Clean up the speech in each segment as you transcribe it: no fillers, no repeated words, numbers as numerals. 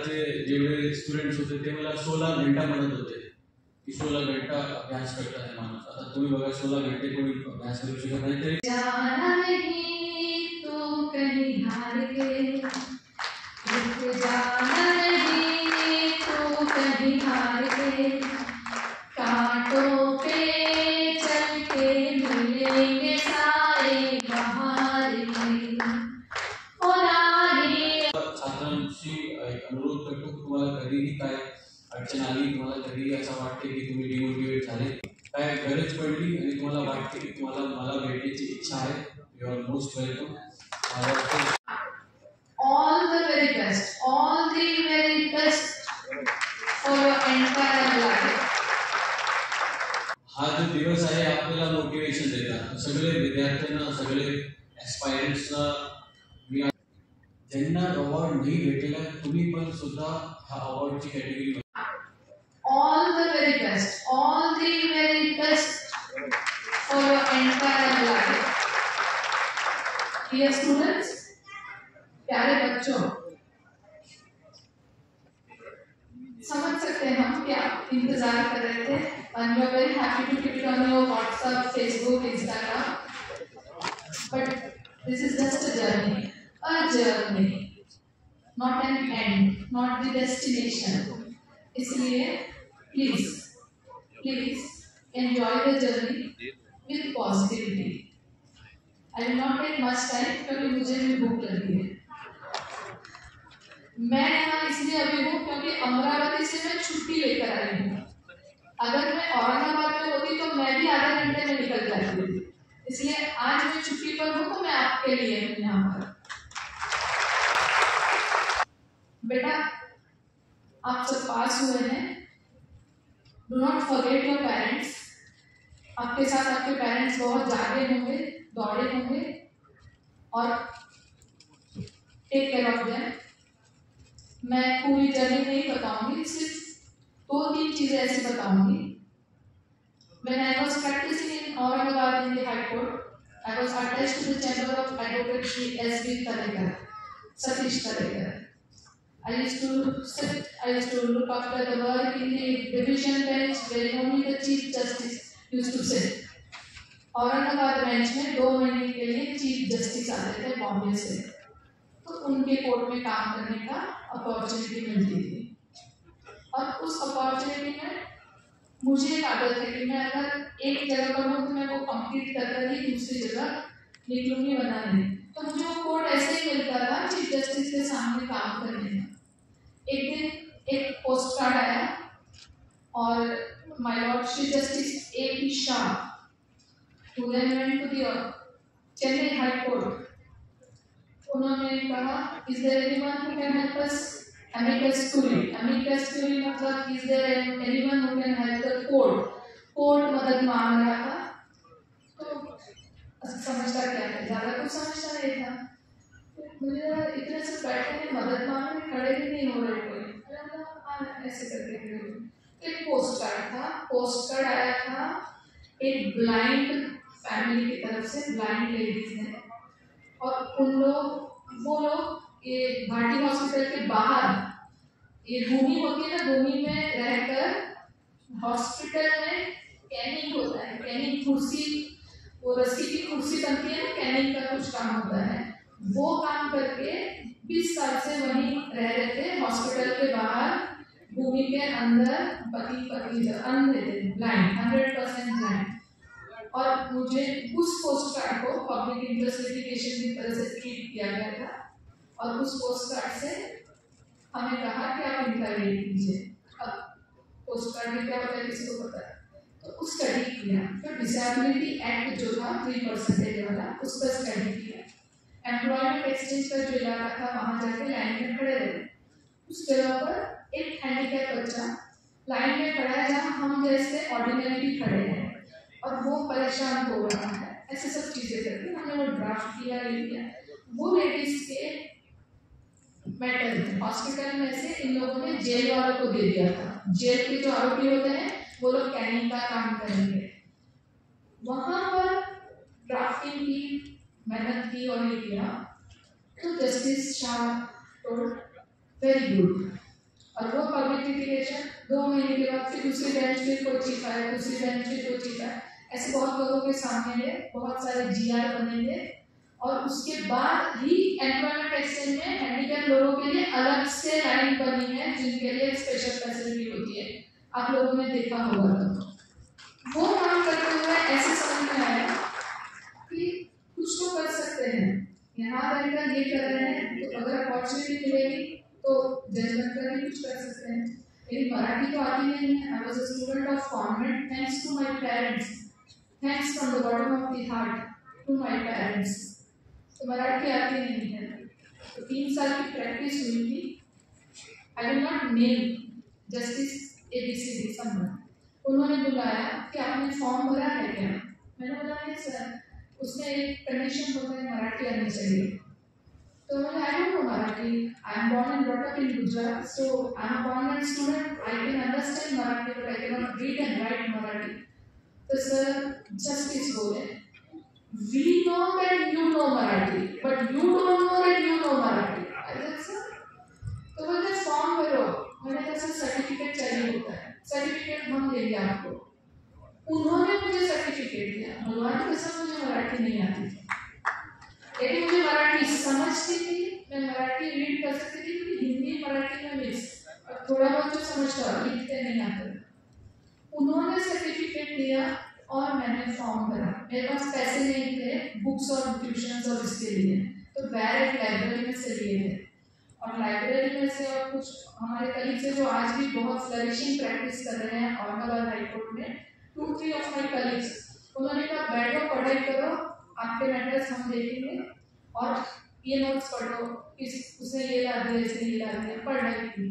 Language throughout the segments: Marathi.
वर्गाचे जेवढे स्टुडंट्स होते ते मला 16 घंटा म्हणत होते की 16 घंटा अभ्यास करता है माणूस. आता तुम्ही बघा 16 घंटे कोणी अभ्यास करू शकत नाही. तरी जाना नहीं तो कहीं हार के, जाना नहीं तो कहीं हार के, कांटों पे चल के मिलेंगे साए बहार के. और आगे छात्रांशी एक अनुरोध करतो की तुम्हाला कधीही काय अडचण आली, तुम्हाला कधीही असं वाटते की तुम्ही डिमोटिवेट झाले, काय गरज पडली आणि तुम्हाला वाटते की तुम्हाला मला भेटण्याची इच्छा आहे, you are most welcome. all the very best, all the very best for your entire life. हा जो दिवस आहे आपल्याला मोटिवेशन देतात. सगळे विद्यार्थ्यांना, सगळे ॲस्पायरंट्सना, मी ज्यांना अवॉर्ड नाही भेटलेला तुम्ही पण सुद्धा ह्या अवॉर्डची category All the very best, all the very best for your entire life. Dear students, प्यारे बच्चों, समझ सकते हैं हम क्या इंतजार कर रहे थे. And we are very happy to keep it on your WhatsApp, Facebook, Instagram. But this is just a journey, not an end, not the destination. इसलिए please enjoy the journey with positivity. I will not take much time क्योंकि मुझे भी भूख लगी है. मैं यहाँ इसलिए अभी हूँ क्योंकि अमरावती से मैं छुट्टी लेकर आई हूँ. अगर मैं औरंगाबाद में होती तो मैं भी आधे घंटे में निकल जाती. इसलिए आज मैं छुट्टी पर हूँ तो मैं आपके लिए हूँ यहाँ पर. बेटा आप सब पास हुए हैं. Do not forget your parents. आपके साथ आपके पेरेंट्स बहुत जागे होंगे, दौड़े होंगे, और टेक केयर ऑफ देम. मैं पूरी जर्नी नहीं बताऊंगी, सिर्फ 2-3 चीजें ऐसी बताऊंगी. When I was practicing in Aurangabad in the High Court, I was attached to the Chamber of Advocates S.B. Tadekar, Satish Tadekar. I used to look after the work in the division bench where only the Chief Justice used to sit. Aurangabad bench में 2 महीने के लिए चीफ जस्टिस आते थे बॉम्बे से, तो उनके कोर्ट में काम करने का अपॉर्चुनिटी मिलती थी. और उस अपॉर्चुनिटी में मुझे एक आदत है कि मैं अगर एक जगह पर हूँ तो मैं वो कंप्लीट कर ही दूसरी जगह निकलूंगी बनाने. तो मुझे वो कोर्ट ऐसे ही मिलता था चीफ जस्टिस के सामने काम करने का. एक दिन एक पोस्ट कार्ड आया और my lord chief justice A.P. Shah, who then went to the Chennai High Court, उन्होंने कहा, is there anyone who can help us? Amicus curiae. Amicus curiae मतलब is there anyone who can help the court? Court मदद मांग रहा था. तो समझता क्या है, ज्यादा कुछ समझता नहीं था. मुझे इतने से बैठे हैं, मदद मांगने खड़े भी नहीं हो रहे कोई. ऐसे करके एक पोस्ट कार्ड आया था एक ब्लाइंड फैमिली की तरफ से, ब्लाइंड लेडीज ने. और वो लोग ये भाटी हॉस्पिटल के बाहर ये भूमि होती है ना, भूमि में रहकर हॉस्पिटल में कैनिंग होता है. कैनिंग कुर्सी, वो रस्सी की कुर्सी बनती है ना, कैनिंग का कुछ काम होता है. वो काम करके 20 साल से वहीं रह रहे थे हॉस्पिटल के बाहर, भूमि के अंदर. पति पत्नी अंधे थे, ब्लाइंड, 100% ब्लाइंड. और मुझे उस पोस्ट कार्ड को पब्लिक इंटरेस्ट लिटिगेशन की तरह से ट्रीट किया गया था. और उस पोस्ट कार्ड से हमें कहा कि आप इंक्वायरी कीजिए. अब पोस्ट कार्ड में क्या होता है किसी को पता है, तो उस स्टडी किया. तो डिसेबिलिटी एक्ट जो था 3% वाला, उस पर स्टडी किया. एम्प्लॉयमेंट एक्सचेंज का जो इलाका था वहाँ जाके लाइन में खड़े रहे. उस जगह पर एक हैंडीकैप बच्चा लाइन में खड़ा है जहाँ हम जैसे ऑर्डिनरी खड़े हैं, और वो परेशान हो रहा है. ऐसे सब चीजें करके हमने वो ड्राफ्ट किया. वो लेडीज के मेटल हॉस्पिटल में से इन लोगों ने जेल वालों को दे दिया था. जेल के जो आरोपी होते हैं वो लोग कैनिंग का काम करेंगे. वहां पर ड्राफ्टिंग की मेहनत की और ये किया. तो justice Shah told, very good, और वो पब्लिसिफिकेशन 2 महीने के बाद फिर दूसरी बेंच पे कोई चीफ आया, दूसरी बेंच पे कोई चीफ आया, ऐसे बहुत लोगों के सामने थे, बहुत सारे जीआर बने थे। और उसके बाद ही एम्प्लॉयमेंट एक्सचेंज में हैंडीकैप लोगों के लिए अलग से लाइन बनी है जिनके लिए स्पेशल फैसिलिटी होती है, आप लोगों ने देखा होगा। तो वो काम करते हुए ऐसे समझ में आया कि कुछ तो कर सकते हैं, यहाँ रहकर ये कर रहे हैं, तो अगर अपॉर्चुनिटी मिलेगी तो जजमेंट करके कुछ कर सकते हैं। लेकिन मराठी तो आती नहीं है। I was a student of convent, thanks to my parents, thanks from the bottom of the heart to my parents. तो मराठी आती नहीं है, तो 3 साल की प्रैक्टिस हुई थी। I will not name justice ABCD someone, उन्होंने बुलाया कि आपने फॉर्म भरा है क्या? मैंने बोला नहीं सर, उसमें एक कंडीशन होता है मराठी आनी चाहिए। तो मैंने I don't know Marathi, I am born and brought up in Gujarat, so I am a convent student, I can understand Marathi but I cannot read and write Marathi। तो सर जस्टिस बोले, we know that you know Marathi but you don't know that you know Marathi। I said sir, तो बोलते फॉर्म भरो। मैंने कहा सर सर्टिफिकेट चाहिए होता है, सर्टिफिकेट हम देंगे आपको। उन्होंने मुझे सर्टिफिकेट दिया, भगवान की कसम मुझे मराठी नहीं आती थी, लेकिन मुझे मराठी समझती थी, मैं मराठी रीड कर सकती थी, क्योंकि हिंदी मराठी में मिक्स और थोड़ा बहुत जो समझता लिखते नहीं आते। उन्होंने सर्टिफिकेट दिया और मैंने फॉर्म भरा। मेरे पास पैसे नहीं थे बुक्स और ट्यूशन और इसके लिए, तो डायरेक्ट लाइब्रेरी में से लिए थे। और लाइब्रेरी में से और कुछ हमारे कलीग से जो आज भी बहुत फ्लरिशिंग प्रैक्टिस कर रहे हैं औरंगाबाद हाई कोर्ट में, 2-3 ऑफ माय कलीग्स, उन्होंने कहा बैठो पढ़ाई करो, आपके मैटर्स हम देखेंगे और ये नोट्स पढ़ो, इस उसने ये ला दिया, इसने ये ला दिया, पढ़ रही थी।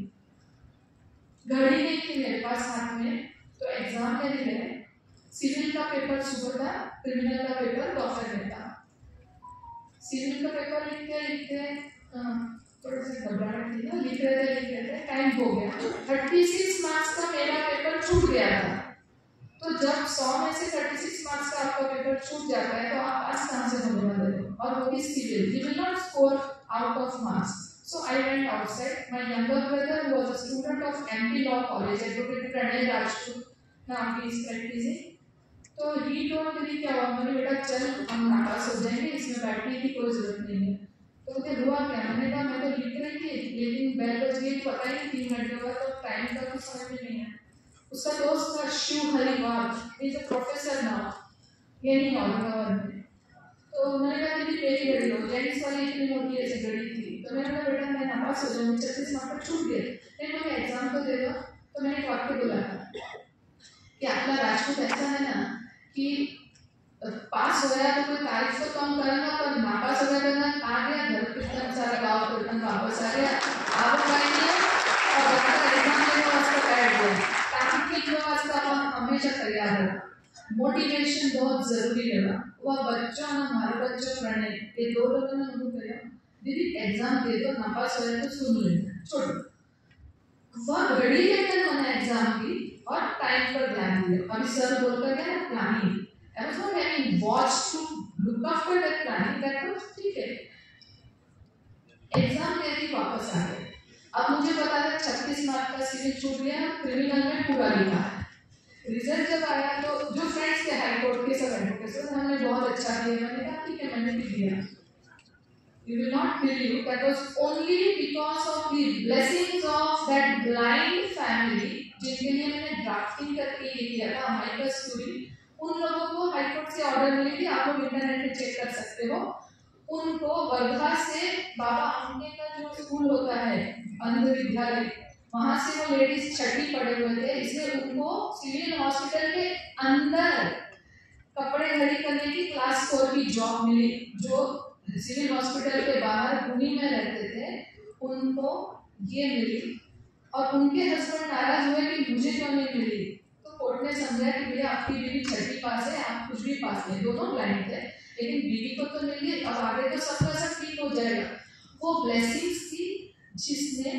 घड़ी नहीं थी मेरे पास हाथ में, तो एग्जाम देने गए। सिविल का पेपर सुबह था, क्रिमिनल का पेपर दोपहर में था। सिविल का पेपर लिखते लिखते थोड़ा सा घबराहट थी ना, लिख रहे थे, टाइम हो गया। 36 मार्क्स का मेरा पेपर छूट गया था। तो जब 100 में से 36 मार्क्स का आपका पेपर छूट जाता है तो आप पास कहाँ से होने वाले हो, और वो भी civil, you will not score out of marks। So I went outside. My younger brother who was a student of MP Law College, Advocate Pranay Rajput, नाम की इस practicing, तो he told me क्या हुआ, मैंने बेटा चल हम नापास हो जाएंगे, इसमें बैठने की कोई जरूरत नहीं है। तो मुझे हुआ क्या, मैंने कहा मैं तो लिख रही थी, लेकिन बेल बज गई, पता ही 3 मिनट के बाद, तो टाइम का कुछ समझ में नहीं है। उसका दोस्त था Shiv Hariwal, is a professor now, यही औरंगाबाद में। तो मैंने कहा कि मेरी घड़ी हो, जेंट्स वाली इतनी मोटी ऐसी घड़ी थी, तो मैंने कहा बेटा मैं नापास हो जाऊँ, 36 मार्क्स छूट गए, लेकिन मुझे एग्जाम तो दे दो। तो मैंने एक वाक्य बोला था कि आपका राजपूत ऐसा है ना कि पास हो गया तो कोई तारीफ तो कम करना, पर नापास हो गया तो ना आ गया घर, कितना सारा गाँव कीर्तन वापस आ गया, आप पाएंगे और एग्जाम देने वास्ते बैठ गए। हमेशा तैयार है, मोटिवेशन बहुत जरूरी है। वह बच्चों ना हमारे बच्चों प्रणय, ये 2 लोगों ने मुझे कहा दीदी एग्जाम दे दो, नापास हो जाए तो सुन लेना, छोड़ो। वह घड़ी लेकर मैंने एग्जाम की और टाइम पर ध्यान दिया। अभी सर बोलकर क्या ना planning, I was not having watch to look after that planning, that was ठीक है। एग्जाम दे दी, वापस आ गए। अब मुझे पता था 36 मार्क का सिविल छूट गया, क्रिमिनल में पूरा लिखा है। रिजल्ट जब आया तो जो फ्रेंड्स थे हाई कोर्ट के सब एडवोकेट्स, हमने बहुत अच्छा किया, मैंने कहा ठीक है मैंने भी दिया। You will not believe that was only because of the blessings of that blind family, जिनके लिए मैंने ड्राफ्टिंग करके ये किया था हमारी स्टोरी। उन लोगों को हाई कोर्ट से ऑर्डर मिली थी, आप लोग इंटरनेट पे चेक कर सकते हो। उनको वर्धा से बाबा अंबे का जो स्कूल होता है अंध विद्यालय, वहां से वो लेडीज छठी पढ़े हुए थे, इसलिए उनको सिविल हॉस्पिटल के अंदर कपड़े खड़ी करने की क्लास 4 की जॉब मिली। जो सिविल हॉस्पिटल के बाहर पुणे में रहते थे उनको ये मिली, और उनके हस्बैंड नाराज हुए कि मुझे क्यों नहीं मिली। तो कोर्ट ने समझा कि भैया आपकी बीवी छठी पास है, आप कुछ भी पास नहीं, दोनों ब्लाइंड थे, लेकिन बीवी को तो मिल गई, अब आगे तो सबका सब ठीक हो जाएगा। वो ब्लेसिंग्स थी जिसने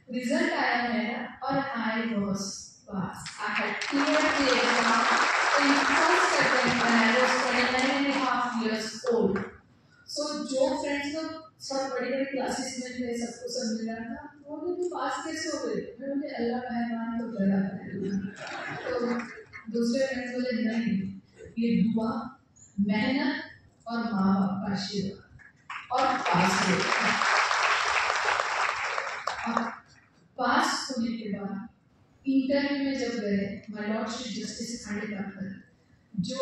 रिजल्ट आया मेरा, और I was pass. I had cleared the exam in first attempt when I was 29.5 years old। So जो फ्रेंड्स लोग सब बड़ी बड़ी क्लासेस में थे, सबको सब मिल रहा था, वो लोग तो पास कैसे हो गए? मैं बोले अल्लाह मेहरबान तो करा है। तो दूसरे फ्रेंड्स बोले नहीं, ये दुआ, मेहनत और माँ बाप का आशीर्वाद और पास हो। पास होने के बाद इंटरव्यू में जब गए, माय लॉर्ड श्री जस्टिस खांडेपाकर, जो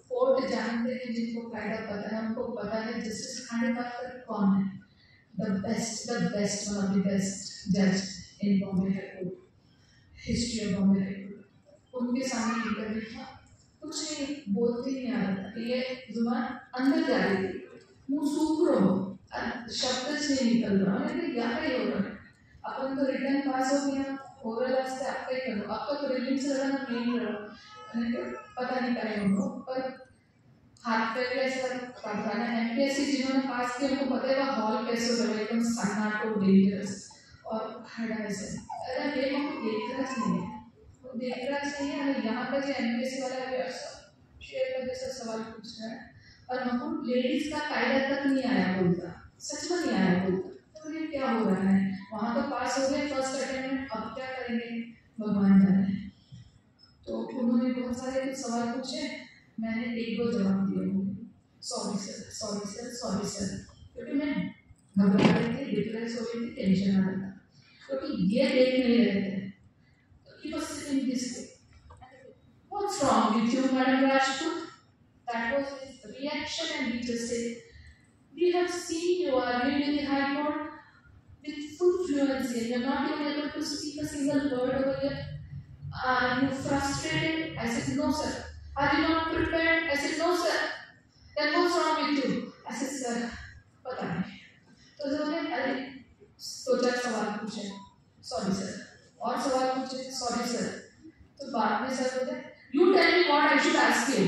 कोर्ट जानते हैं, जिनको कायदा पता है, उनको पता है जस्टिस खांडेपाकर कौन है। The best one of the best जज in Bombay high court, history of Bombay high court. उनके सामने इंटरव्यू था, कुछ नहीं बोलते नहीं आ रहा था, ये जुबान अंदर जा रही थी, मुंह सूख रहा हो, शब्द से निकल रहा है, लेकिन क्या ही हो रहा है। अपन तो रिटर्न पास हो गया, ओवरऑल रास्ते आपका ही करो, आपका तो रिलीज लगाना नहीं करो, पता नहीं करें उनको, पर हाथ पे ऐसा पढ़ाना है। एमपीएससी जिन्होंने पास किया उनको पता है वो हॉल कैसे होगा, एकदम सन्नाटो, डेंजरस और खड़ा ऐसे। अरे ये हमको देख रहा चाहिए, वो देख रहा चाहिए। अरे यहाँ पे जो एमपीएससी वाला है शेर का जैसा सवाल पूछ रहा है, और हमको लेडीज का कायदा तक नहीं आया बोलता, सच में नहीं आया बोलता। तो ये क्या हो रहा है? वहाँ तो पास हो गए फर्स्ट अटेम्प्ट में, अब क्या करेंगे भगवान जाने। तो उन्होंने बहुत सारे कुछ सवाल पूछे, मैंने एक दो जवाब दिए होंगे, सॉरी सर, क्योंकि मैं घबरा रही थी, डिप्रेस हो रही थी, टेंशन आ रहा था, क्योंकि ये देख नहीं रहे थे। तो he was sitting this way. What's wrong with you, Madam Rajput? That was his reaction, and he just said, we have seen you are reading the High Court with full fluency, and you're not even able to speak a single word over here. Are you frustrated? I said, no, sir. Are you not prepared? I said, no, sir. Then what's wrong with you? I said, sir, पता नहीं। तो उन्होंने अरे दो चार सवाल पूछे, सॉरी सर, और सवाल पूछे, सॉरी सर। तो बाद में सर बोलते, you tell me what I should ask you,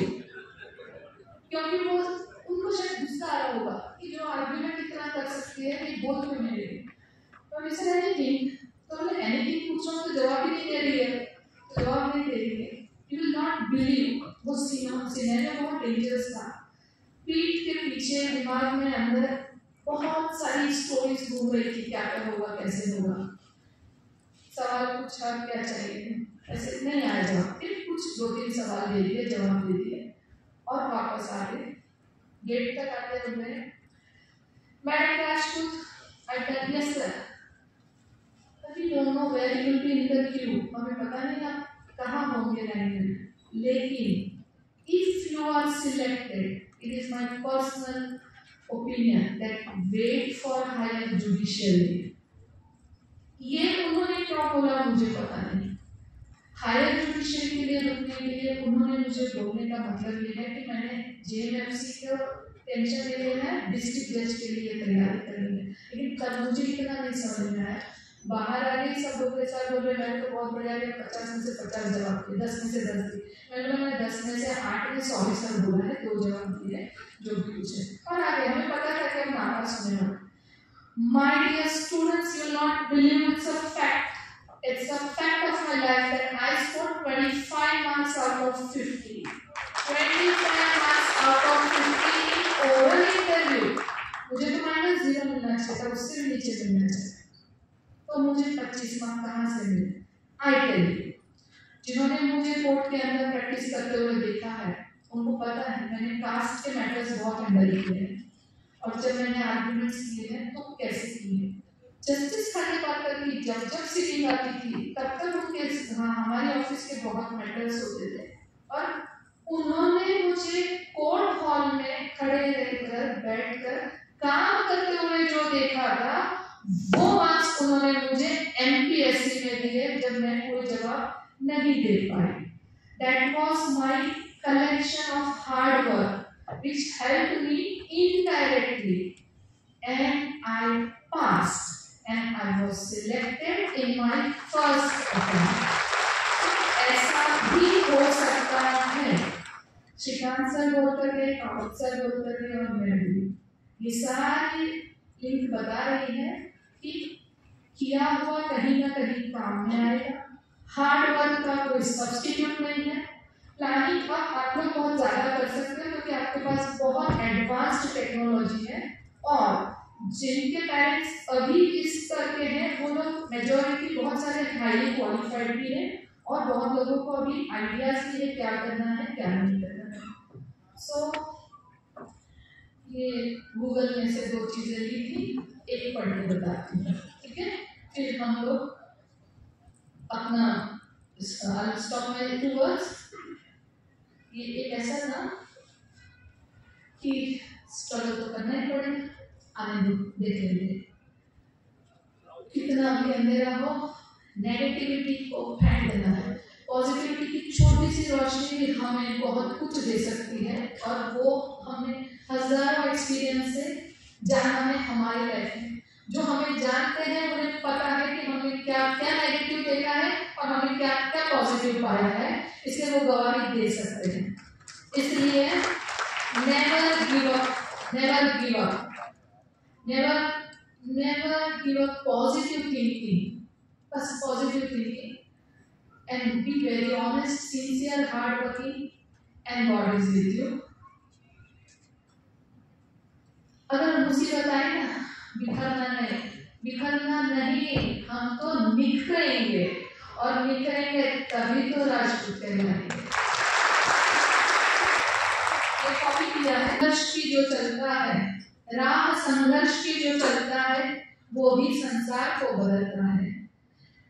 क्योंकि वो उनको शायद गुस्सा आ रहा होगा कि जो आर्गुमेंट इतना कर सकती है कि बोल क्यों नहीं रही। तो मैं सर एनीथिंग, तो बोले एनीथिंग पूछ रहा हूँ तो जवाब ही नहीं दे रही है, तो जवाब नहीं दे रही है। You will not believe, वो सिनेरियो बहुत डेंजरस था। पीठ के पीछे दिमाग में अंदर बहुत सारी स्टोरीज घूम रही थी, क्या क्या होगा, कैसे होगा। सवाल पूछा क्या चाहिए, ऐसे नहीं आया जवाब, फिर कुछ दो तीन सवाल दे दिए, जवाब दे दिए और वापस आ गए। गेट तक आते हुए, madam Rajput, I tell yes sir, we don't know where you will be in the queue, हमें पता नहीं आप कहाँ होंगे लाइन में, लेकिन if you are selected, it is my personal opinion that wait for higher judiciary. ये उन्होंने क्यों बोला मुझे पता नहीं। हायर जुडिशरी के लिए रुकने के लिए उन्होंने मुझे बोलने का मतलब ये है कि मैंने जेएमएफसी को टेंशन ले लेना है, डिस्ट्रिक्ट जज के लिए तैयारी करनी है। लेकिन तब मुझे इतना नहीं समझ में आया, बाहर आ गई, सब लोग के साथ बोल रहे मैंने तो बहुत बढ़िया है, 50 में से 50 जवाब दिए, 10 में से 10 दिए। मैंने 10 में से 8 में सॉरी सर बोला है, 2 जवाब दिए जो भी पूछे, और आगे हमें पता था कि हम नापास होने वाले। My dear students, you will not believe, it's a fact. It's a fact of my life that I scored 25 marks out of 50. 25 marks out of 50 in oral interview. मुझे तो -0 मिलना चाहिए था, उससे भी नीचे मिलना चाहिए। तो मुझे 25 मार्क कहाँ से मिले? I tell you, जिन्होंने मुझे कोर्ट के अंदर प्रैक्टिस करते हुए देखा है, उनको पता है मैंने कास्ट के मैटर्स बहुत हैंडल किए हैं, और जब मैंने आर्गुमेंट्स किए हैं तो कैसे किए। जस्टिस खांडेपाकर की जब सिटिंग आती थी तब तक उनके हमारे ऑफिस के बहुत मैटर्स होते थे, और उन्होंने मुझे कोर्ट हॉल में खड़े रहकर बैठकर काम करते हुए जो देखा था, वो मार्क्स उन्होंने मुझे एमपीएससी में दिए जब मैं कोई जवाब नहीं दे पाई। That was my collection of hard work which helped me indirectly, and I passed and I was selected in my first attempt. ऐसा भी हो सकता है। श्रीकांत सर बोलते थे, कावत सर बोलते थे, और मैं भी, ये सारी लिंक बता रही है कि किया हुआ कहीं ना कहीं काम में आएगा। हार्ड वर्क का कोई सब्स्टिट्यूट नहीं है, प्लानिंग आप लोग बहुत ज़्यादा कर सकते हैं क्योंकि आपके पास बहुत एडवांस्ड टेक्नोलॉजी है। और जिनके पेरेंट्स अभी इस स्तर के हैं वो लोग मेजॉरिटी बहुत सारे हाईली क्वालिफाइड भी हैं और बहुत लोगों को अभी आइडियाज भी है क्या करना है क्या नहीं करना है। सो ये गूगल में से 2 चीजें ली थी, एक पढ़ के बताती हूँ, ठीक है? फिर हम लोग अपना स्टॉक में 2 वर्ड्स, ये एक ऐसा था कि स्ट्रगल तो करना ही पड़ेगा, आने दो देख लेंगे। कितना भी अंधेरा हो नेगेटिविटी को फेंक देना है। पॉजिटिविटी की छोटी सी रोशनी भी हमें बहुत कुछ दे सकती है और वो हमें हजारों एक्सपीरियंस से जानना है हमारे लाइफ में। जो हमें जानते हैं उन्हें पता है कि हमने क्या क्या नेगेटिव देखा है और हमने क्या क्या पॉजिटिव पाया है, इसलिए वो गवाही दे सकते हैं। इसलिए never give up, never give up, never give up positive thinking, bus positive thinking and be very honest, sincere, hardworking, and God is with you. अगर मुसीबत आए ना, बिखरना नहीं, हम तो निखरेंगे और निखरेंगे तभी तो राजपूत कहलाएंगे। एक कॉपी किया है, संघर्ष की जो चलता है, राह संघर्ष की जो चलता है, वो भी संसार को बदलता है।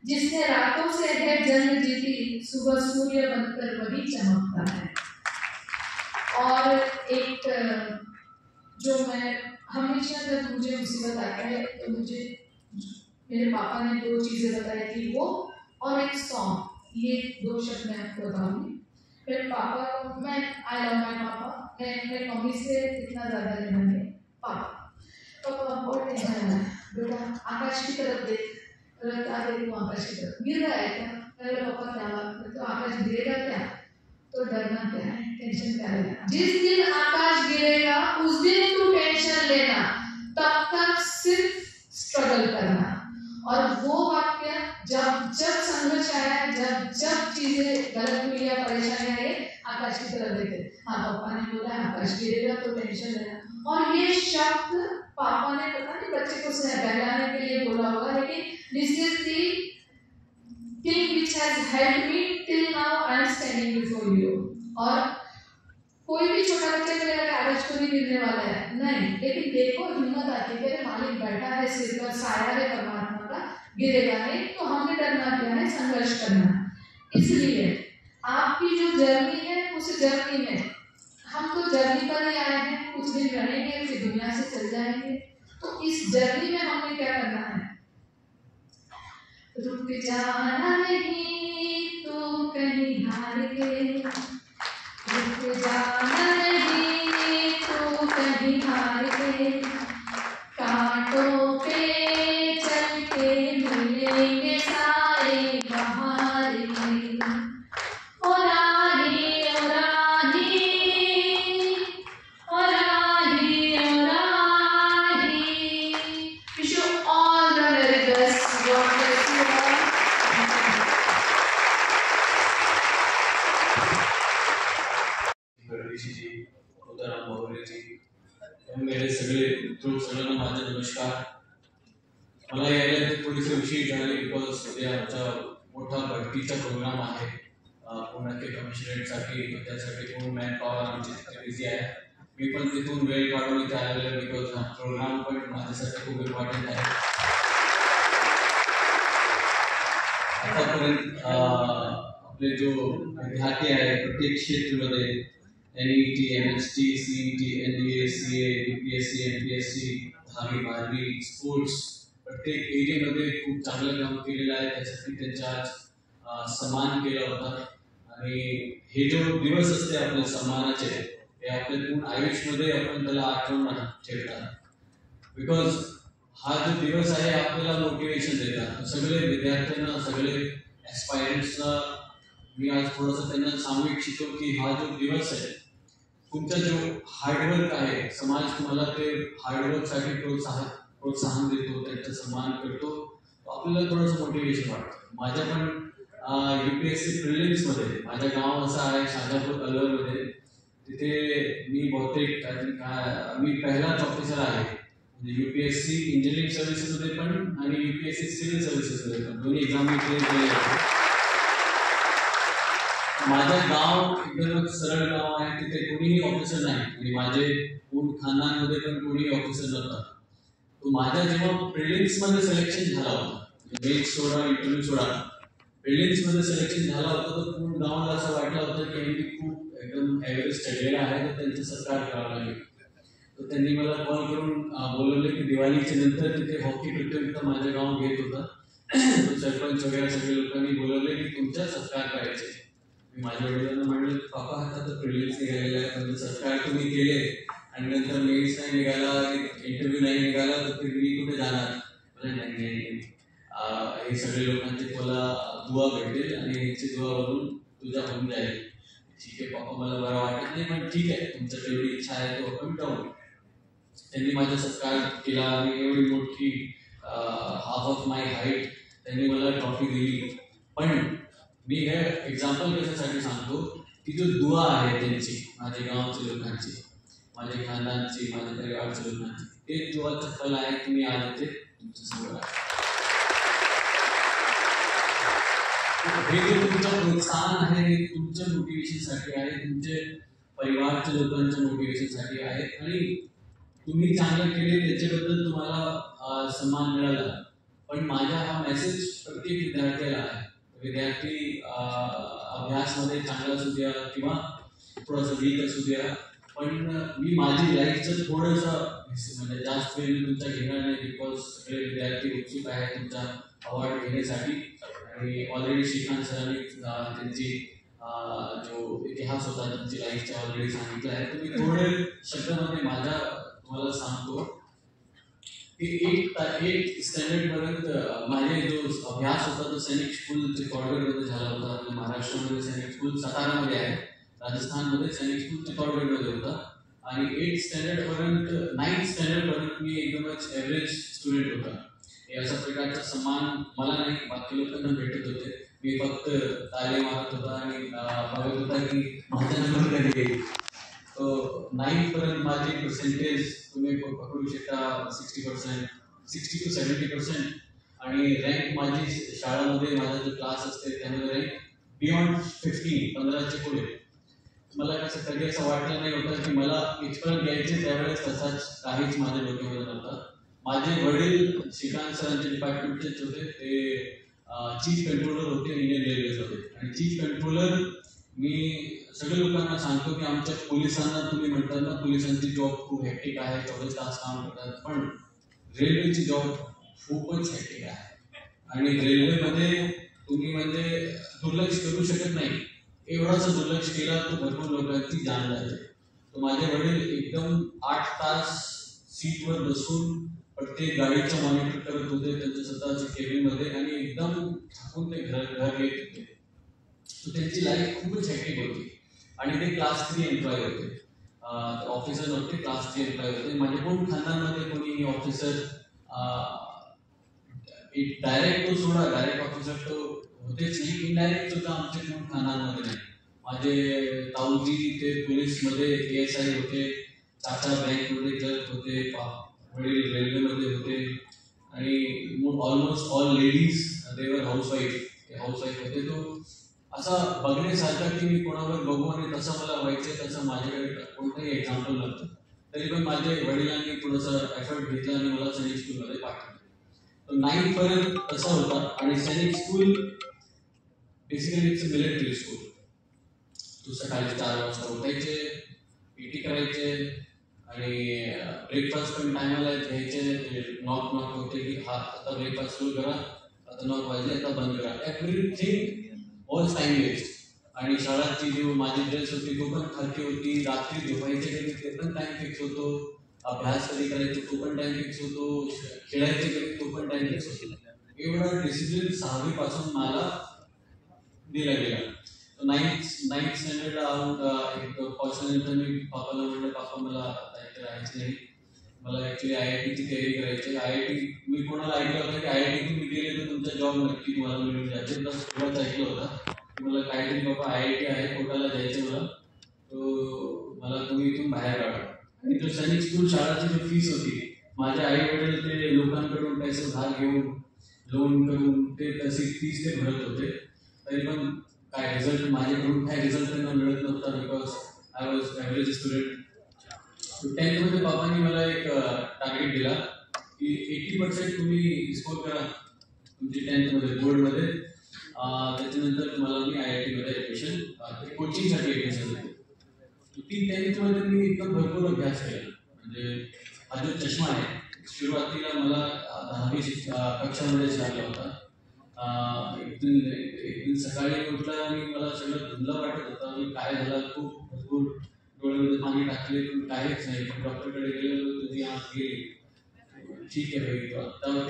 जिसने रातों से है जंग जीती, सुबह सूर्य बनकर वही चमकता है। और एक जो मैं हमेशा जब मुझे मुसीबत आता है तो मुझे मेरे पापा ने 2 चीजें बताई थी, वो और एक सॉन्ग, ये 2 शब्द मैं आपको बताऊंगी। मेरे पापा को मैं आई लव माय पापा, मैं मेरी मम्मी से इतना ज्यादा लेना है। पापा बहुत टेंशन है बेटा, आकाश की तरफ देख, आकाश की तरफ गिर रहा है क्या? मेरे पापा क्या बात, तो आकाश गिरेगा क्या? तो डरना क्या है, टेंशन क्या लेना? जिस दिन आकाश गिरेगा उस दिन तू टेंशन लेना, तब तक सिर्फ स्ट्रगल करना। और वो वाक्य जब जब संघर्ष आया, जब जब चीजें गलत हुई या परेशानी आई, आकाश की तरफ देखे। हाँ, पापा ने बोला आकाश गिरेगा तो टेंशन लेना, और ये शब्द पापा ने पता नहीं बच्चे को बहलाने के लिए बोला होगा, लेकिन this is the thing which has helped me till now. I am standing before you. और कोई भी छोटा बच्चा कहेगा कि आकाश को नहीं गिरने वाला है, नहीं, लेकिन देखो हिम्मत आती है कि मालिक बैठा है, सिर पर साया है परमात्मा का, गिरेगा नहीं, तो हमने डरना क्या है, संघर्ष करना। इसलिए आपकी जो जर्नी है, उस जर्नी में हम तो जर्नी पर ही आए हैं, कुछ दिन रहेंगे फिर दुनिया से चल जाएंगे। तो इस जर्नी में हमने क्या करना है, रुक जाना नहीं तो कहीं हार के, रुक जाना नहीं तो कहीं हार के, कांटों पे चल के मिलेंगे सारे बहार के। ओ राही ओ राही ओ राही ओ राही, wish you all the very best. मेरे सगळे सगळ्यांना माझा नमस्कार। मला यायला थोडीशी उशीर झाली बिकॉज उद्या आमचा मोठा भरतीचा प्रोग्राम आहे पुणे के कमिशनरेटसाठी, त्यासाठी पूर्ण मॅन पॉवर आमची तिथे बिझी आहे। मी पण तिथून वेळ काढून इथे आलेलो आहे बिकॉज हा प्रोग्राम पण माझ्यासाठी खूप इम्पॉर्टंट आहे। आतापर्यंत आपले जो विद्यार्थी आहे प्रत्येक क्षेत्रामध्ये NET, NHT, CET, NDA, CA, UPSC, MPSC, 10वी 12वी स्पोर्ट्स प्रत्येक एरियामध्ये खूप चांगलं काम केलेलं आहे, त्यासाठी त्यांचा आज सन्मान केला होता। आणि हे जो दिवस असते आपले सन्मानाचे, हे आपल्या पूर्ण आयुष्यामध्ये आपण त्याला आठवण ठेवतात बिकॉज हा जो दिवस आहे आपल्याला मोटिवेशन देतात। सगळे विद्यार्थ्यांना, सगळे ॲस्पायरंट्सना मी आज थोडंसं त्यांना सांगू इच्छितो की हा जो दिवस आहे, तुमचा जो हार्डवर्क आहे, समाज तुम्हाला ते हार्डवर्कसाठी प्रोत्साहन देतो, त्यांचा सन्मान करतो, आपल्याला थोडंसं मोटिवेशन वाटतं। माझ्या पण UPSC प्रिलिम्स मध्ये माझं गाव असं आहे शाजापूर कलवरमध्ये, तिथे मी बहुतेक मी पहिलाच ऑफिसर आहे म्हणजे UPSC इंजिनिअरिंग सर्व्हिसेसमध्ये पण आणि UPSC सिव्हिल सर्व्हिसेसमध्ये पण दोन्ही एक्झाम मी क्लिअर केले होते. माझं गाव एकदम सरळ गाव आहे, तिथे कोणीही ऑफिसर नाही आणि माझे खानदानमध्ये पण कोणी ऑफिसर नव्हता. तो माझ्या जेव्हा प्रिलिम्स मध्ये सिलेक्शन झाला होता, मेन्स सोडा इंटरव्ह्यू सोडा, प्रिलिम्स मध्ये सिलेक्शन झाला होता तर पूर्ण गावाला असं वाटलं होतं की यांनी खूप एकदम ॲव्हरेज स्टडलेला आहे तर त्यांचं सत्कार करावं लागेल. तर त्यांनी मला कॉल करून बोलवले की दिवाळीच्या नंतर तिथे हॉकी प्रतियोगिता माझं गाव घेत होता. सरपंच वगैरे सगळे लोकांनी बोलवले की तुमचा सत्कार करायचे. मी माझ्या वडिलांना म्हणलं पापा आता तर प्रिलिम्स निघालेला आहे, पण सत्कार तुम्ही केले आणि नंतर मेन्स नाही निघाला, इंटरव्ह्यू नाही निघाला तर मी कुठे जाणार. नाही, हे सगळे लोकांचे तुला दुवा भेटेल आणि यांची दुवावरून तुझ्या होऊन जाईल. ठीक आहे पापा, मला बरं वाटत नाही पण ठीक आहे, तुमचं तेवढी इच्छा आहे तो आपण जाऊ. त्यांनी माझा सत्कार केला आणि एवढी मोठी हाफ ऑफ माय हाईट त्यांनी मला ट्रॉफी दिली. पण मी हे एक्झाम्पल कशासाठी सांगतो की जो दुआ आहे त्यांची, माझ्या गावाच्या लोकांची, माझ्या खानदानची, माझ्या परिवारच्या लोकांची, ते दुआचं फल आहे की मी आज ते तुमच्या समोर आहे. हे जे तुमचं प्रोत्साहन आहे हे तुमच्या मोटिवेशनसाठी आहे, तुमचे परिवारच्या लोकांच्या मोटिवेशनसाठी आहे आणि तुम्ही चांगलं केले त्याच्याबद्दल तुम्हाला सन्मान मिळाला. पण माझा हा मेसेज प्रत्येक विद्यार्थ्याला आहे. विद्यार्थी अभ्यासमध्ये चांगला असू द्या किंवा थोडंसं वीक असू द्या, पण मी माझी लाईफचं थोडंसं म्हणजे जास्त वेळ मी तुमचा घेणार नाही, बिकॉज सगळे विद्यार्थी उत्सुक आहे तुमचा अवॉर्ड घेण्यासाठी. आणि ऑलरेडी श्रीकांत सरांनी त्यांची जो इतिहास होता त्यांची लाईफचा ऑलरेडी सांगितलं आहे. तर मी थोडे शब्दामध्ये माझ्या तुम्हाला सांगतो की 8 स्टँडर्डपर्यंत माझे जो अभ्यास होता तो सैनिक स्कूल चित्तौडगडमध्ये झाला होता. आपल्या महाराष्ट्रामध्ये सैनिक स्कूल सातारामध्ये आहे, राजस्थानमध्ये सैनिक स्कूल चित्तौडगडमध्ये होता. आणि 8 स्टँडर्डपर्यंत 9th स्टँडर्डपर्यंत मी एकदमच ॲव्हरेज स्टुडंट होता. हे अशा प्रकारचा सन्मान मला नाही, बाकी लोकांना भेटत होते. मी फक्त ताले मारत होता आणि बघत होता की माझा नंबर कधी येईल. तो 9th पर्यंत माझी पर्सेंटेज तुम्ही पकडू शकता 60%, 60 to 70%. आणि रँक माझी शाळेमध्ये माझा जो क्लास असते त्यामध्ये रँक बियॉन्ड 15च्या पुढे. मला कसं कधी असं वाटलं नाही होतं की मला इथपर्यंत घ्यायचे, त्यावेळेस तसाच काहीच माझ्या डोक्यामध्ये नव्हता. माझे वडील श्रीकांत सरांच्या डिपार्टमेंटचेच होते, ते चीफ कंट्रोलर होते इंडियन रेल्वेमध्ये. आणि चीफ कंट्रोलर मी सगळ्या लोकांना सांगतो की आमच्या पोलिसांना तुम्ही म्हणतात ना पोलिसांची जॉब खूप हेक्टिक आहे, 24 तास काम करतात, पण रेल्वेची जॉब खूपच हेक्टिक आहे. आणि रेल्वेमध्ये तुम्ही म्हणजे दुर्लक्ष करू शकत नाही. एवढासा दुर्लक्ष केला तर भरपूर लोकांची जान जाते. तर माझे वडील एकदम 8 तास सीटवर बसून प्रत्येक गाडीचं मॉनिटर करत होते त्यांच्या स्वतःच्या केबिनमध्ये आणि एकदम थकून ते घर येत होते. तर त्यांची लाईफ खूपच हेक्टिक होती. आणि ते क्लास 3 एम्प्लॉय होते, ऑफिसर नव्हते, क्लास 3 एम्प्लॉय होते. माझ्या कोण खानदानमध्ये कोणी ऑफिसर डायरेक्ट तो सोडा, डायरेक्ट ऑफिसर तो होतेच नाही, इनडायरेक्ट सुद्धा आमच्या कोण खानदानमध्ये नाही. माझे ताऊजी ते पोलीसमध्ये ASI होते, चाचा बँकमध्ये क्लर्क होते, वडील रेल्वेमध्ये होते आणि ऑलमोस्ट ऑल लेडीज देवर हाऊसवाईफ होते. तो असा बघण्यासारखा की मी कोणावर बघू आणि तसं मला व्हायचं तसं माझ्याकडे कोणतंही एक्झाम्पल नव्हतं. तरी पण माझ्या वडिलांनी थोडंसं एफर्ट घेतला आणि मला सैनिक स्कूलमध्ये पाठवलं. तर 9th पर्यंत तसा होता. आणि सैनिक school basically it's a military school. तू सकाळी 4 वाजता उठायचे, PT करायचे आणि ब्रेकफास्ट पण टायमाला घ्यायचे. नॉक होते की हा आता ब्रेकफास्ट सुरू करा, आता 9 वाजले आता बंद करा. Everything all time waste. आणि शाळाची जी माझी ड्रेस होती तो पण खालची होती. रात्री झोपायचे कधी ते पण टाइम फिक्स होतो. अभ्यास कधी करायचो तो पण टाइम फिक्स होतो. खेळायचे कधी तो पण टाइम फिक्स होतो. एवढा डिसिप्लिन 6वी पासून मला दिला गेला. 9th स्टँडर्ड एक पावसानंतर मी पापाला म्हणलं पापा मला राहायचं नाही, मला ॲक्च्युली IITची तयारी करायची. IIT मी कोणाला ऐकलं होतं की IIT तुम्ही गेले तर तुमचा जॉब नक्की तुम्हाला मिळून जाते. प्लस तुलाच ऐकलं होतं की मला काहीतरी बाबा IIT आहे कोर्टाला जायचं मला, तो मला तुम्ही इथून बाहेर काढा. आणि तो सैनिक स्कूल शाळाची जी फीस होती, माझे आई वडील ते लोकांकडून पैसे धार घेऊन लोन करून ते तशी फीस ते भरत होते. तरी पण काय रिझल्ट माझ्याकडून काय रिझल्ट त्यांना मिळत नव्हता, because I was average student. 10th बाबांनी मला एक टार्गेट दिला की 80% तुम्ही स्कोर करा तुमची 10th बोर्डमध्ये, त्याच्यानंतर तुम्हाला मी IIT ॲडमिशन कोचिंगसाठी ॲडमिशन देतो. ती 10th मी एकदम भरपूर अभ्यास केला. म्हणजे हा जो चष्मा आहे सुरुवातीला मला 10वी कक्षामध्येच लागला होता. एक दिन सकाळी उठला आणि मला सगळं धुंदला वाटत होता. मी काय झालं, खूप भरपूर डोळ्यामध्ये पाणी टाकले पण काहीच नाही. पण डॉक्टरकडे गेलेलो, तुझी आंख गेली, ठीक आहे भाई.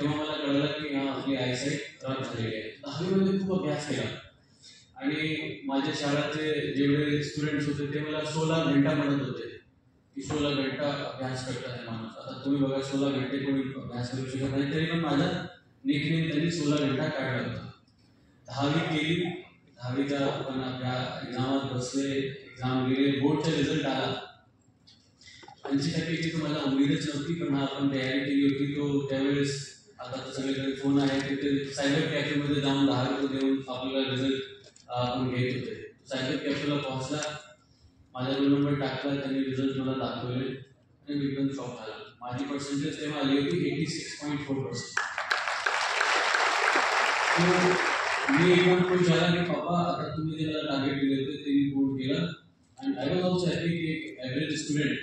तेव्हा मला कळलं की आपली आयसाईट खराब झालेली आहे. 10वीमध्ये खूप अभ्यास केला आणि माझ्या शाळेचे जेवढे स्टुडंट्स होते ते मला 16 घंटा म्हणत होते की 16 घंटा अभ्यास करता है माणूस. आता तुम्ही बघा 16 घंटे कोणी अभ्यास करू शकत नाही, तरी पण माझा निकनेम त्यांनी 16 घंटा काढला होता. 10वी केली. 10वीचा आपण आपल्या एक्झामात बसले, एक्झाम गेले, बोर्डचा रिझल्ट आला. 80% तर मला उमेदच नव्हती, पण आपण तयारी केली होती. तो त्यावेळेस आता तर सगळीकडे फोन आहे, तिथे सायबर कॅफेमध्ये जाऊन 10 रुपये देऊन आपल्याला रिझल्ट आपण घेत होते. सायबर कॅफेला पोहोचला, माझा रोल नंबर टाकला, त्यांनी रिझल्ट मला दाखवले आणि मी एकदम शॉक झाला. माझी पर्सेंटेज तेव्हा आली होती 86.4%. मी एकदम खुश झाला की पप्पा आता तुम्ही जे मला टार्गेट दिले होते ते मी पूर्ण केलं. आणि आय वॉज ऑल्सो हॅपी की एक ॲव्हरेज स्टुडंट,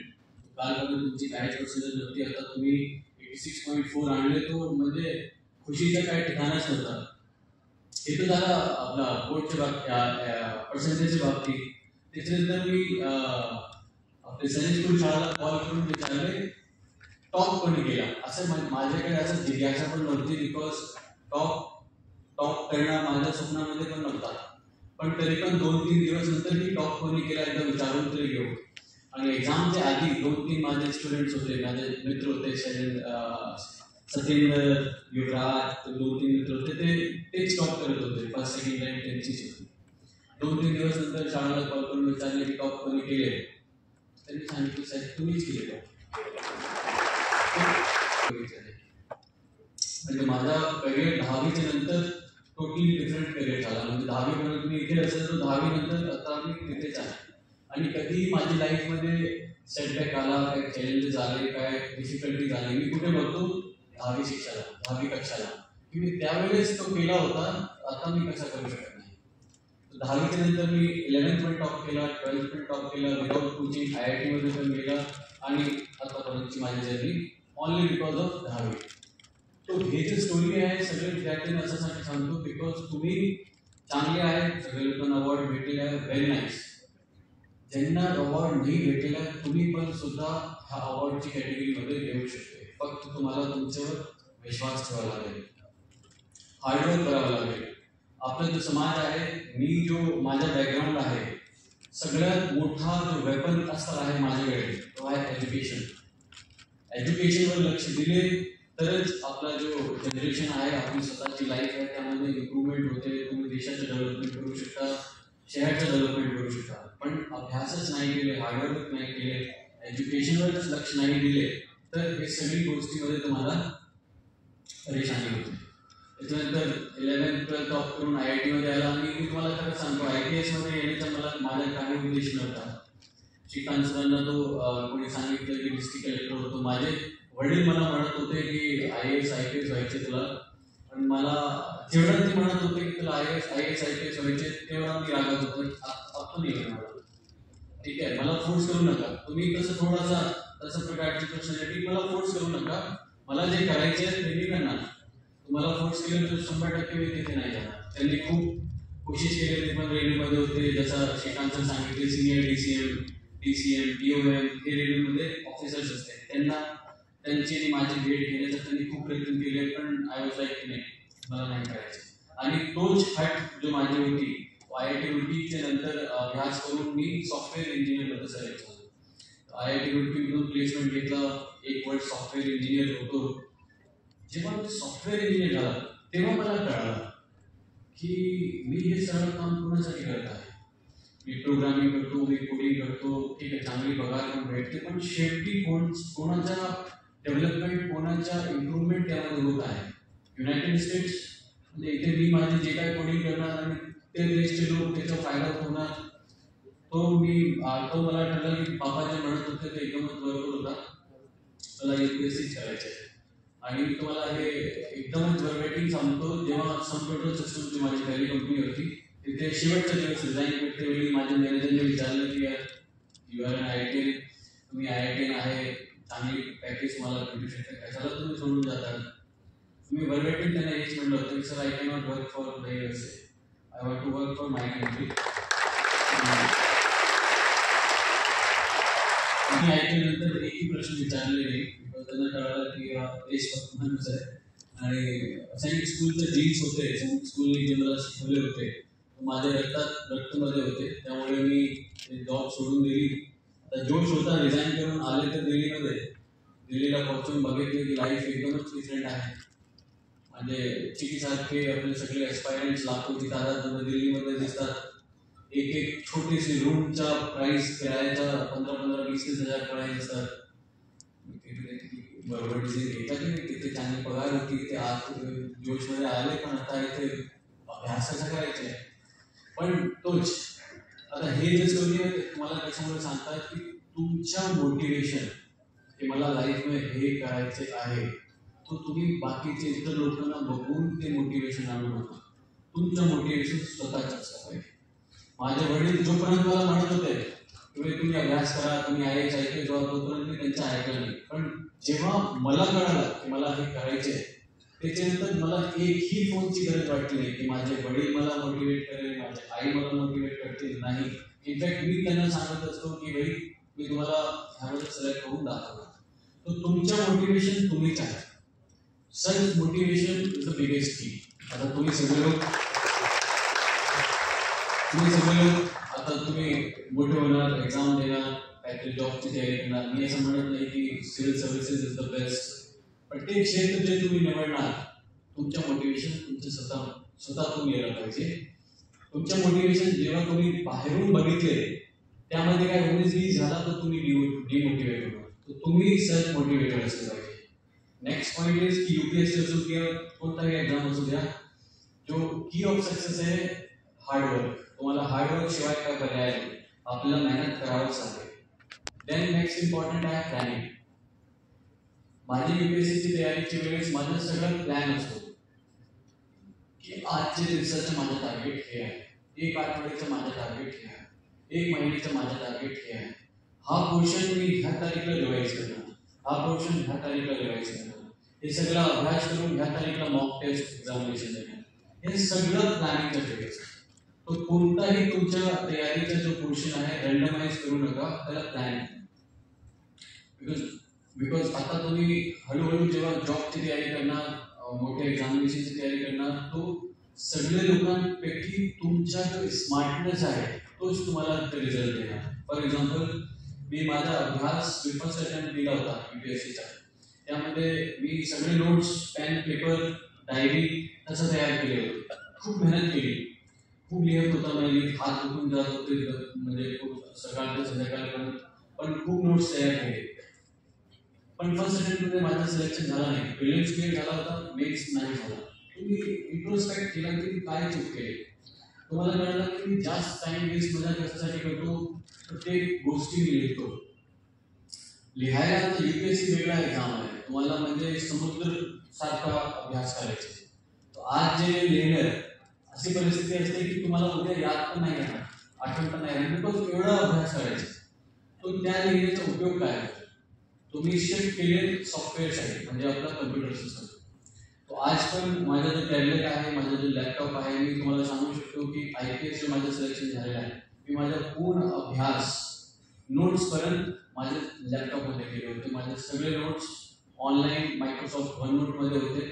कालपर्यंत तुमची काहीच पर्सेंटेज नव्हती, आता तुम्ही 86.4 आणले, तो म्हणजे खुशीचं काय ठिकाणच नव्हतं. हे तर झालं आपला बोर्डच्या बाबतीत, पर्सेंटेजच्या बाबतीत. त्याच्यानंतर मी आपले सैनिक स्कूल शाळेला कॉल करून विचारले टॉप कोणी केला. असं माझ्याकडे असं जिज्ञासा पण नव्हती, बिकॉज टॉप करणं माझ्या स्वप्नामध्ये पण नव्हता. पण तरी पण 2-3 दिवस नंतर की टॉप कोणी केला एकदा विचारून तरी घेऊ. आणि एक्झामच्या आधी 2-3 माझे स्टुडंट्स होते, माझे मित्र होते, सतेंद्र, युवराज, 2-3 मित्र होते, तेच टॉप करत होते. फर्स्ट सेकंड रँक त्यांचीच होती. 2-3 दिवस नंतर शाळेला कॉल करून विचारले की टॉप कोणी केले. त्यांनी सांगितलं साहेब तुम्हीच केले. म्हणजे माझा करिअर 10वीच्या नंतर टोटली डिफरंट करिअर झाला. म्हणजे 10वीपर्यंत मी इथे असेल तर 10वी नंतर आता मी तिथेच आहे. आणि कधीही माझी लाईफमध्ये सेटबॅक आला, काय चॅलेंजेस आले, काय डिफिकल्टी झाली, मी कुठे बघतो 10वी कक्षाला की मी त्यावेळेस तो केला होता, आता मी कसा करू शकत नाही. 10वीच्या नंतर मी 11th पण टॉप केला, 12th पण टॉप केला, विदाउट कोचिंग IIT मध्ये पण गेला आणि आतापर्यंतची माझी जर्नी ओनली बिकॉज ऑफ 10वी. तो हे जे स्टोरी आहे सगळे विद्यार्थ्यांना अशासाठी सांगतो बिकॉज तुम्ही चांगले आहे, सगळे लोकांना अवॉर्ड भेटलेले आहे, व्हेरी नाईस. ज्यांना अवॉर्ड नाही भेटलेला तुम्ही पण सुद्धा ह्या अवॉर्डची कॅटेगरीमध्ये येऊ शकते. फक्त तुम्हाला तुमच्यावर विश्वास ठेवावा लागेल, हार्डवर्क करावं लागेल. आपला जो समाज आहे, मी जो माझा बॅकग्राऊंड आहे, सगळ्यात मोठा जो वेपन असणार आहे माझ्याकडे तो आहे एज्युकेशन. एज्युकेशनवर लक्ष दिले तरच आपला जो जनरेशन आहे, आपली स्वतःची लाईफ आहे त्यामध्ये इम्प्रूव्हमेंट होते. तुम्ही देशाचं डेव्हलपमेंट करू शकता, शहराचं डेव्हलपमेंट करू शकता. पण अभ्यासच नाही केले, हार्डवर्क नाही केले, एज्युकेशनवरच लक्ष नाही दिले तर हे सगळी गोष्टीमध्ये तुम्हाला परेशानी होते. त्याच्यानंतर 11th 12th टॉप करून IIT मध्ये आला आणि मी तुम्हाला खरं सांगतो ITS मध्ये येण्याचा माझा काही उद्देश नव्हता. श्रीकांत सरांना तो कोणी सांगितलं की डिस्ट्रिक्ट कलेक्टर होतो. माझे वडील मला म्हणत होते की IAS IPS व्हायचे तुला, पण मला जेवढं ते म्हणत होते की तुला IAS IPS व्हायचे तेवढा मी रागत होतो. आपण नाही मला ठीक आहे, मला फोर्स करू नका. तुम्ही कसं थोडासा तसं प्रकारची पर्सनॅलिटी, मला फोर्स करू नका. मला जे करायचे आहे ते मी करणार. तुम्हाला फोर्स केलं तर 100% मी तिथे नाही जाणार. त्यांनी खूप कोशिश केली, ते पण रेल्वेमध्ये होते. जसं श्रीकांत सर सांगितले सिनियर DCM DOM हे रेल्वेमध्ये ऑफिसर्स असते, त्यांची आणि माझी भेट घेण्याचा त्यांनी खूप प्रयत्न केले. पण आय वॉज लाईक नाही, मला नाही करायचं. आणि तोच हट जो माझी होती IIT रुड़कीच्या नंतर अभ्यास करून मी सॉफ्टवेअर इंजिनियर मध्ये सिलेक्ट झालो. IIT रुड़कीमधून प्लेसमेंट घेतला, एक वर्ष सॉफ्टवेअर इंजिनियर होतो. जेव्हा मी सॉफ्टवेअर इंजिनियर झाला तेव्हा मला कळलं की मी हे सगळं काम कोणासाठी करत आहे. मी प्रोग्रामिंग करतो, मी कोडिंग करतो, ठीक आहे, चांगली पगार पण भेटते, पण शेवटी कोणाच्या डेव्हलपमेंट, कोणाच्या इम्प्रूव्हमेंट त्यामध्ये होत आहे. युनायटेड स्टेट्स म्हणजे इथे मी माझे जे काही कोडिंग करणार आणि ते देशचे लोक त्याचा फायदा होणार, तो मला ठरलं की बाबा जे म्हणत होते ते एकदमच बरोबर होता. मला UPSC करायचं आहे. आणि मी तुम्हाला हे एकदमच वर्बेटिंग सांगतो, जेव्हा सन पेट्रोल सिस्टमची माझी पहिली कंपनी होती तिथे शेवटचा दिवस रिझाईन करते वेळी माझ्या मॅनेजरने विचारलं की यू आर एन IITian, तुम्ही IITian आहे, चांगली पॅकेज मला भेटू शकते, कशाला तुम्ही सोडून जाता. तुम्ही वर्बेटिंग त्यांना हेच म्हणलं होतं की sir I cannot work for the USA, I want to work for my country. मी ऐकल्यानंतर एकही प्रश्न विचारले नाही, त्यांना कळालं की देश फक्त माणूस आहे. आणि सैनिक स्कूलचे जीन्स होते, सैनिक स्कूलने जे मला शिकवले होते माझ्या रक्तामध्ये होते, त्यामुळे मी जॉब सोडून दिली. आता जोश होता, रिझाईन करून आले तर दिल्लीला पोहोचून बघितले की लाईफ एकदमच डिफरंट आहे. म्हणजे चिकीसारखे आपले सगळे एक्सपायरंट्स लाखोची तादाद दिल्लीमध्ये दिसतात. एक छोटीशी रूमचा प्राइस किरायाचा 15-20 हजार प्राइस असतात. बरोबर घेतात की तिथे चांगली पगार होती, ते आत जोशमध्ये आले, पण आता इथे अभ्यास कसा करायचे. पण तोच आता हे जे स्टोरी आहे तुम्हाला त्याच्यामुळे सांगतात की तुमच्या मोटिवेशन की मला लाईफमध्ये हे करायचे आहे, तो तुम्ही बाकीचे इतर लोकांना बघून ते मोटिवेशन आणू नका. तुमचं मोटिवेशन स्वतःच असलं पाहिजे. माझे वडील जोपर्यंत मला म्हणत होते तुम्ही अभ्यास करा, तुम्ही IAS जेव्हा तोपर्यंत मी त्यांचं ऐकलं नाही. पण जेव्हा मला कळालं की मला हे करायचे आहे, त्याच्यानंतर मला एकही फोनची गरज वाटली नाही की माझे वडील मला मोटिवेट करेल, माझी आई मला मोटिवेट करतील, नाही. इनफॅक्ट मी त्यांना सांगत असतो की भाई मी तुम्हाला ह्यामध्ये सिलेक्ट करून दाखवणार. तर तुमच्या मोटिवेशन तुम्हीच आहे. Self motivation is the biggest की. आता तुम्ही सगळे लोक आता तुम्ही मोठे होणार, एक्झाम देणार, काहीतरी जॉबची तयारी करणार. मी असं म्हणत नाही की civil services is the best, पण ते क्षेत्र जे तुम्ही निवडणार तुमच्या मोटिवेशन तुमचं स्वतः तुम्ही यायला पाहिजे. तुमच्या मोटिवेशन जेव्हा तुम्ही बाहेरून बघितले त्यामध्ये काय होण्याची झाला तर तुम्ही डिमोटिवेट होणार. तर तुम्ही सेल्फ मोटिवेटेड असले पाहिजे. नेक्स्ट पॉईंट इज की UPSC असो किंवा कोणताही एक्झाम असू द्या, जो की ऑफ सक्सेस आहे हार्डवर्क. तुम्हाला हार्डवर्क शिवाय काय पर्याय नाही, आपल्याला मेहनत करावंच लागेल. देन नेक्स्ट इम्पॉर्टंट आहे प्लॅनिंग. माझी UPSCची तयारीच्या वेळेस माझं सगळं प्लॅन असतो की आजच्या दिवसाचं माझं टार्गेट हे आहे, एक आठवड्याचं माझं टार्गेट हे आहे, एक महिन्याचं माझं टार्गेट हे आहे. हा पोर्शन मी ह्या तारीखला रिवाईज करणार, हा पोर्शन ह्या तारीखला रिवाईज करणार, हे सगळं अभ्यास करून ह्या तारीखला मॉक टेस्ट एक्झामिनेशन देणार. हे सगळं प्लॅनिंगचं फेज असतं. तो कोणताही तुमच्या तयारीचा जो पोर्शन आहे रँडमाइज करू नका, त्याला प्लॅन. बिकॉज आता तुम्ही हळूहळू जेव्हा जॉबची तयारी करणार, मोठ्या एक्झामिनेशनची तयारी करणार, तो सगळे लोकांपैकी तुमचा जो स्मार्टनेस आहे तोच तुम्हाला रिझल्ट देणार. फॉर एक्झाम्पल मी माझा अभ्यास फर्स्ट अटेम्प्ट दिला होता UPSCचा. त्यामध्ये मी सगळे नोट्स, पेन, पेपर, डायरी तसं तयार केले होते. खूप मेहनत केली, खूप लिहित होता, म्हणजे हात दुखून जात होते, म्हणजे खूप सकाळ ते संध्याकाळपर्यंत, पण खूप नोट्स तयार केले. पण फर्स्ट अटेम्प्टमध्ये माझं सिलेक्शन झालं नाही. प्रिलिम्स क्लिअर झाला होता, मेन्स नाही झाला. तुम्ही इंट्रोस्पेक्ट केला की काय चूक केली. तुम्हाला कळलं की मी जास्त टाइम वेस्ट माझ्या कशासाठी करतो, प्रत्येक गोष्टी मी लिहितो. लिहायला तर UPSC वेगळा एक्झाम आहे, तुम्हाला म्हणजे समुद्र सारखा अभ्यास करायचा. आज जे लिहिलं अशी परिस्थिती असते की तुम्हाला उद्या याद पण नाही येणार, आठवण पण नाही येणार, बिकॉज एवढा अभ्यास करायचा. तो त्या लिहिण्याचा उपयोग काय आहे. तुम्ही शिफ्ट केले सॉफ्टवेअरसाठी, म्हणजे आपला कम्प्युटर सिस्टम. तो आज पण माझा जो टॅबलेट आहे, माझा जो लॅपटॉप आहे, मी तुम्हाला सांगू शकतो की IPS माझं सिलेक्शन झालेलं आहे. मी माझा पूर्ण अभ्यास नोट्सपर्यंत माझ्या लॅपटॉपमध्ये केले होते. माझे सगळे नोट्स ऑनलाईन मायक्रोसॉफ्ट OneNoteमध्ये होते.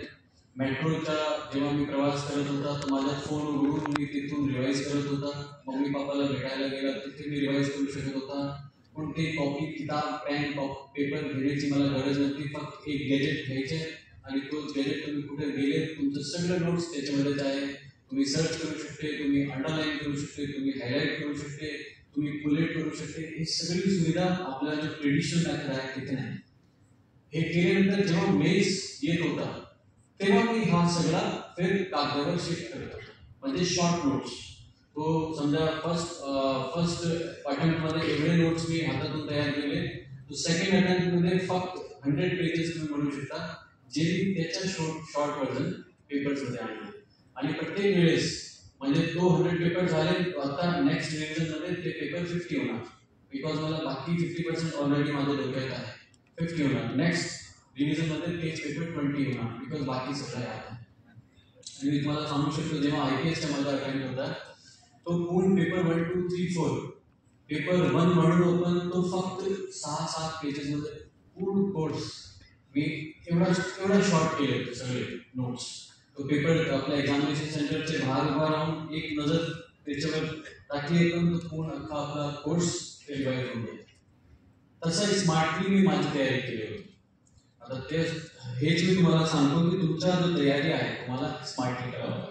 मेट्रोचा जेव्हा मी प्रवास करत होता तर माझ्या फोन उघडून मी तिथून रिवाईज करत होता. मम्मी पप्पाला भेटायला गेला तिथे मी रिवाईज करू शकत होता. कोणती कॉपी किताब पेन पेपर घेण्याची मला गरज नव्हती. फक्त एक गॅजेट घ्यायचे आणि तोच गॅजेट तुम्ही कुठे गेले तुमचं सगळं नोट्स त्याच्यामध्येच आहे. तुम्ही सर्च करू शकते, तुम्ही अंडरलाईन करू शकते, तुम्ही हायलाईट करू शकते, तुम्ही बुलेट करू शकते. ही सगळी सुविधा आपला जो ट्रेडिशनल मेथड आहे तिथे नाही. हे केल्यानंतर जेव्हा मेल्स येत होता तेव्हा मी हा सगळा फिर कागदावर शिफ्ट करत होतो. म्हणजे शॉर्ट नोट्स. तो समजा फर्स्ट अटेम्प्टमध्ये एवढे नोट्स मी हातातून तयार केले, तो सेकंड अटेम्प्टमध्ये फक्त 100 पेजेस तुम्ही म्हणू शकता जे मी त्याच्या शॉर्ट व्हर्जन पेपर्समध्ये आणले. आणि प्रत्येक वेळेस म्हणजे तो 100 पेपर झाले, आता नेक्स्ट रिव्हिजनमध्ये ते पेपर 50 होणार. बिकॉज मला बाकी 50% ऑलरेडी माझ्या डोक्यात आहे. 50 होणार. नेक्स्ट रिव्हिजनमध्ये तेच पेपर 20 होणार बिकॉज बाकी सगळं आहे. आणि मी तुम्हाला सांगू शकतो जेव्हा IPSचा माझा अटेम्प्ट होता तो पूर्ण पेपर 1, 2, 3, 4 पेपर 1 म्हणून ओपन तो फक्त 6-7 पेजेसमध्ये पूर्ण कोर्स मी एवढा शॉर्ट केले होते सगळे नोट्स. तो पेपर आपल्या एक्झामिनेशन सेंटरचे बाहेर उभा राहून एक नजर त्याच्यावर टाकली पण तो पूर्ण अख्खा आपला कोर्स रिवाईज होऊन गेला. तसं स्मार्टली मी माझी तयारी केली होती. आता हेच मी तुम्हाला सांगतो की तुमचा जो तयारी आहे तुम्हाला स्मार्टली करावं लागेल.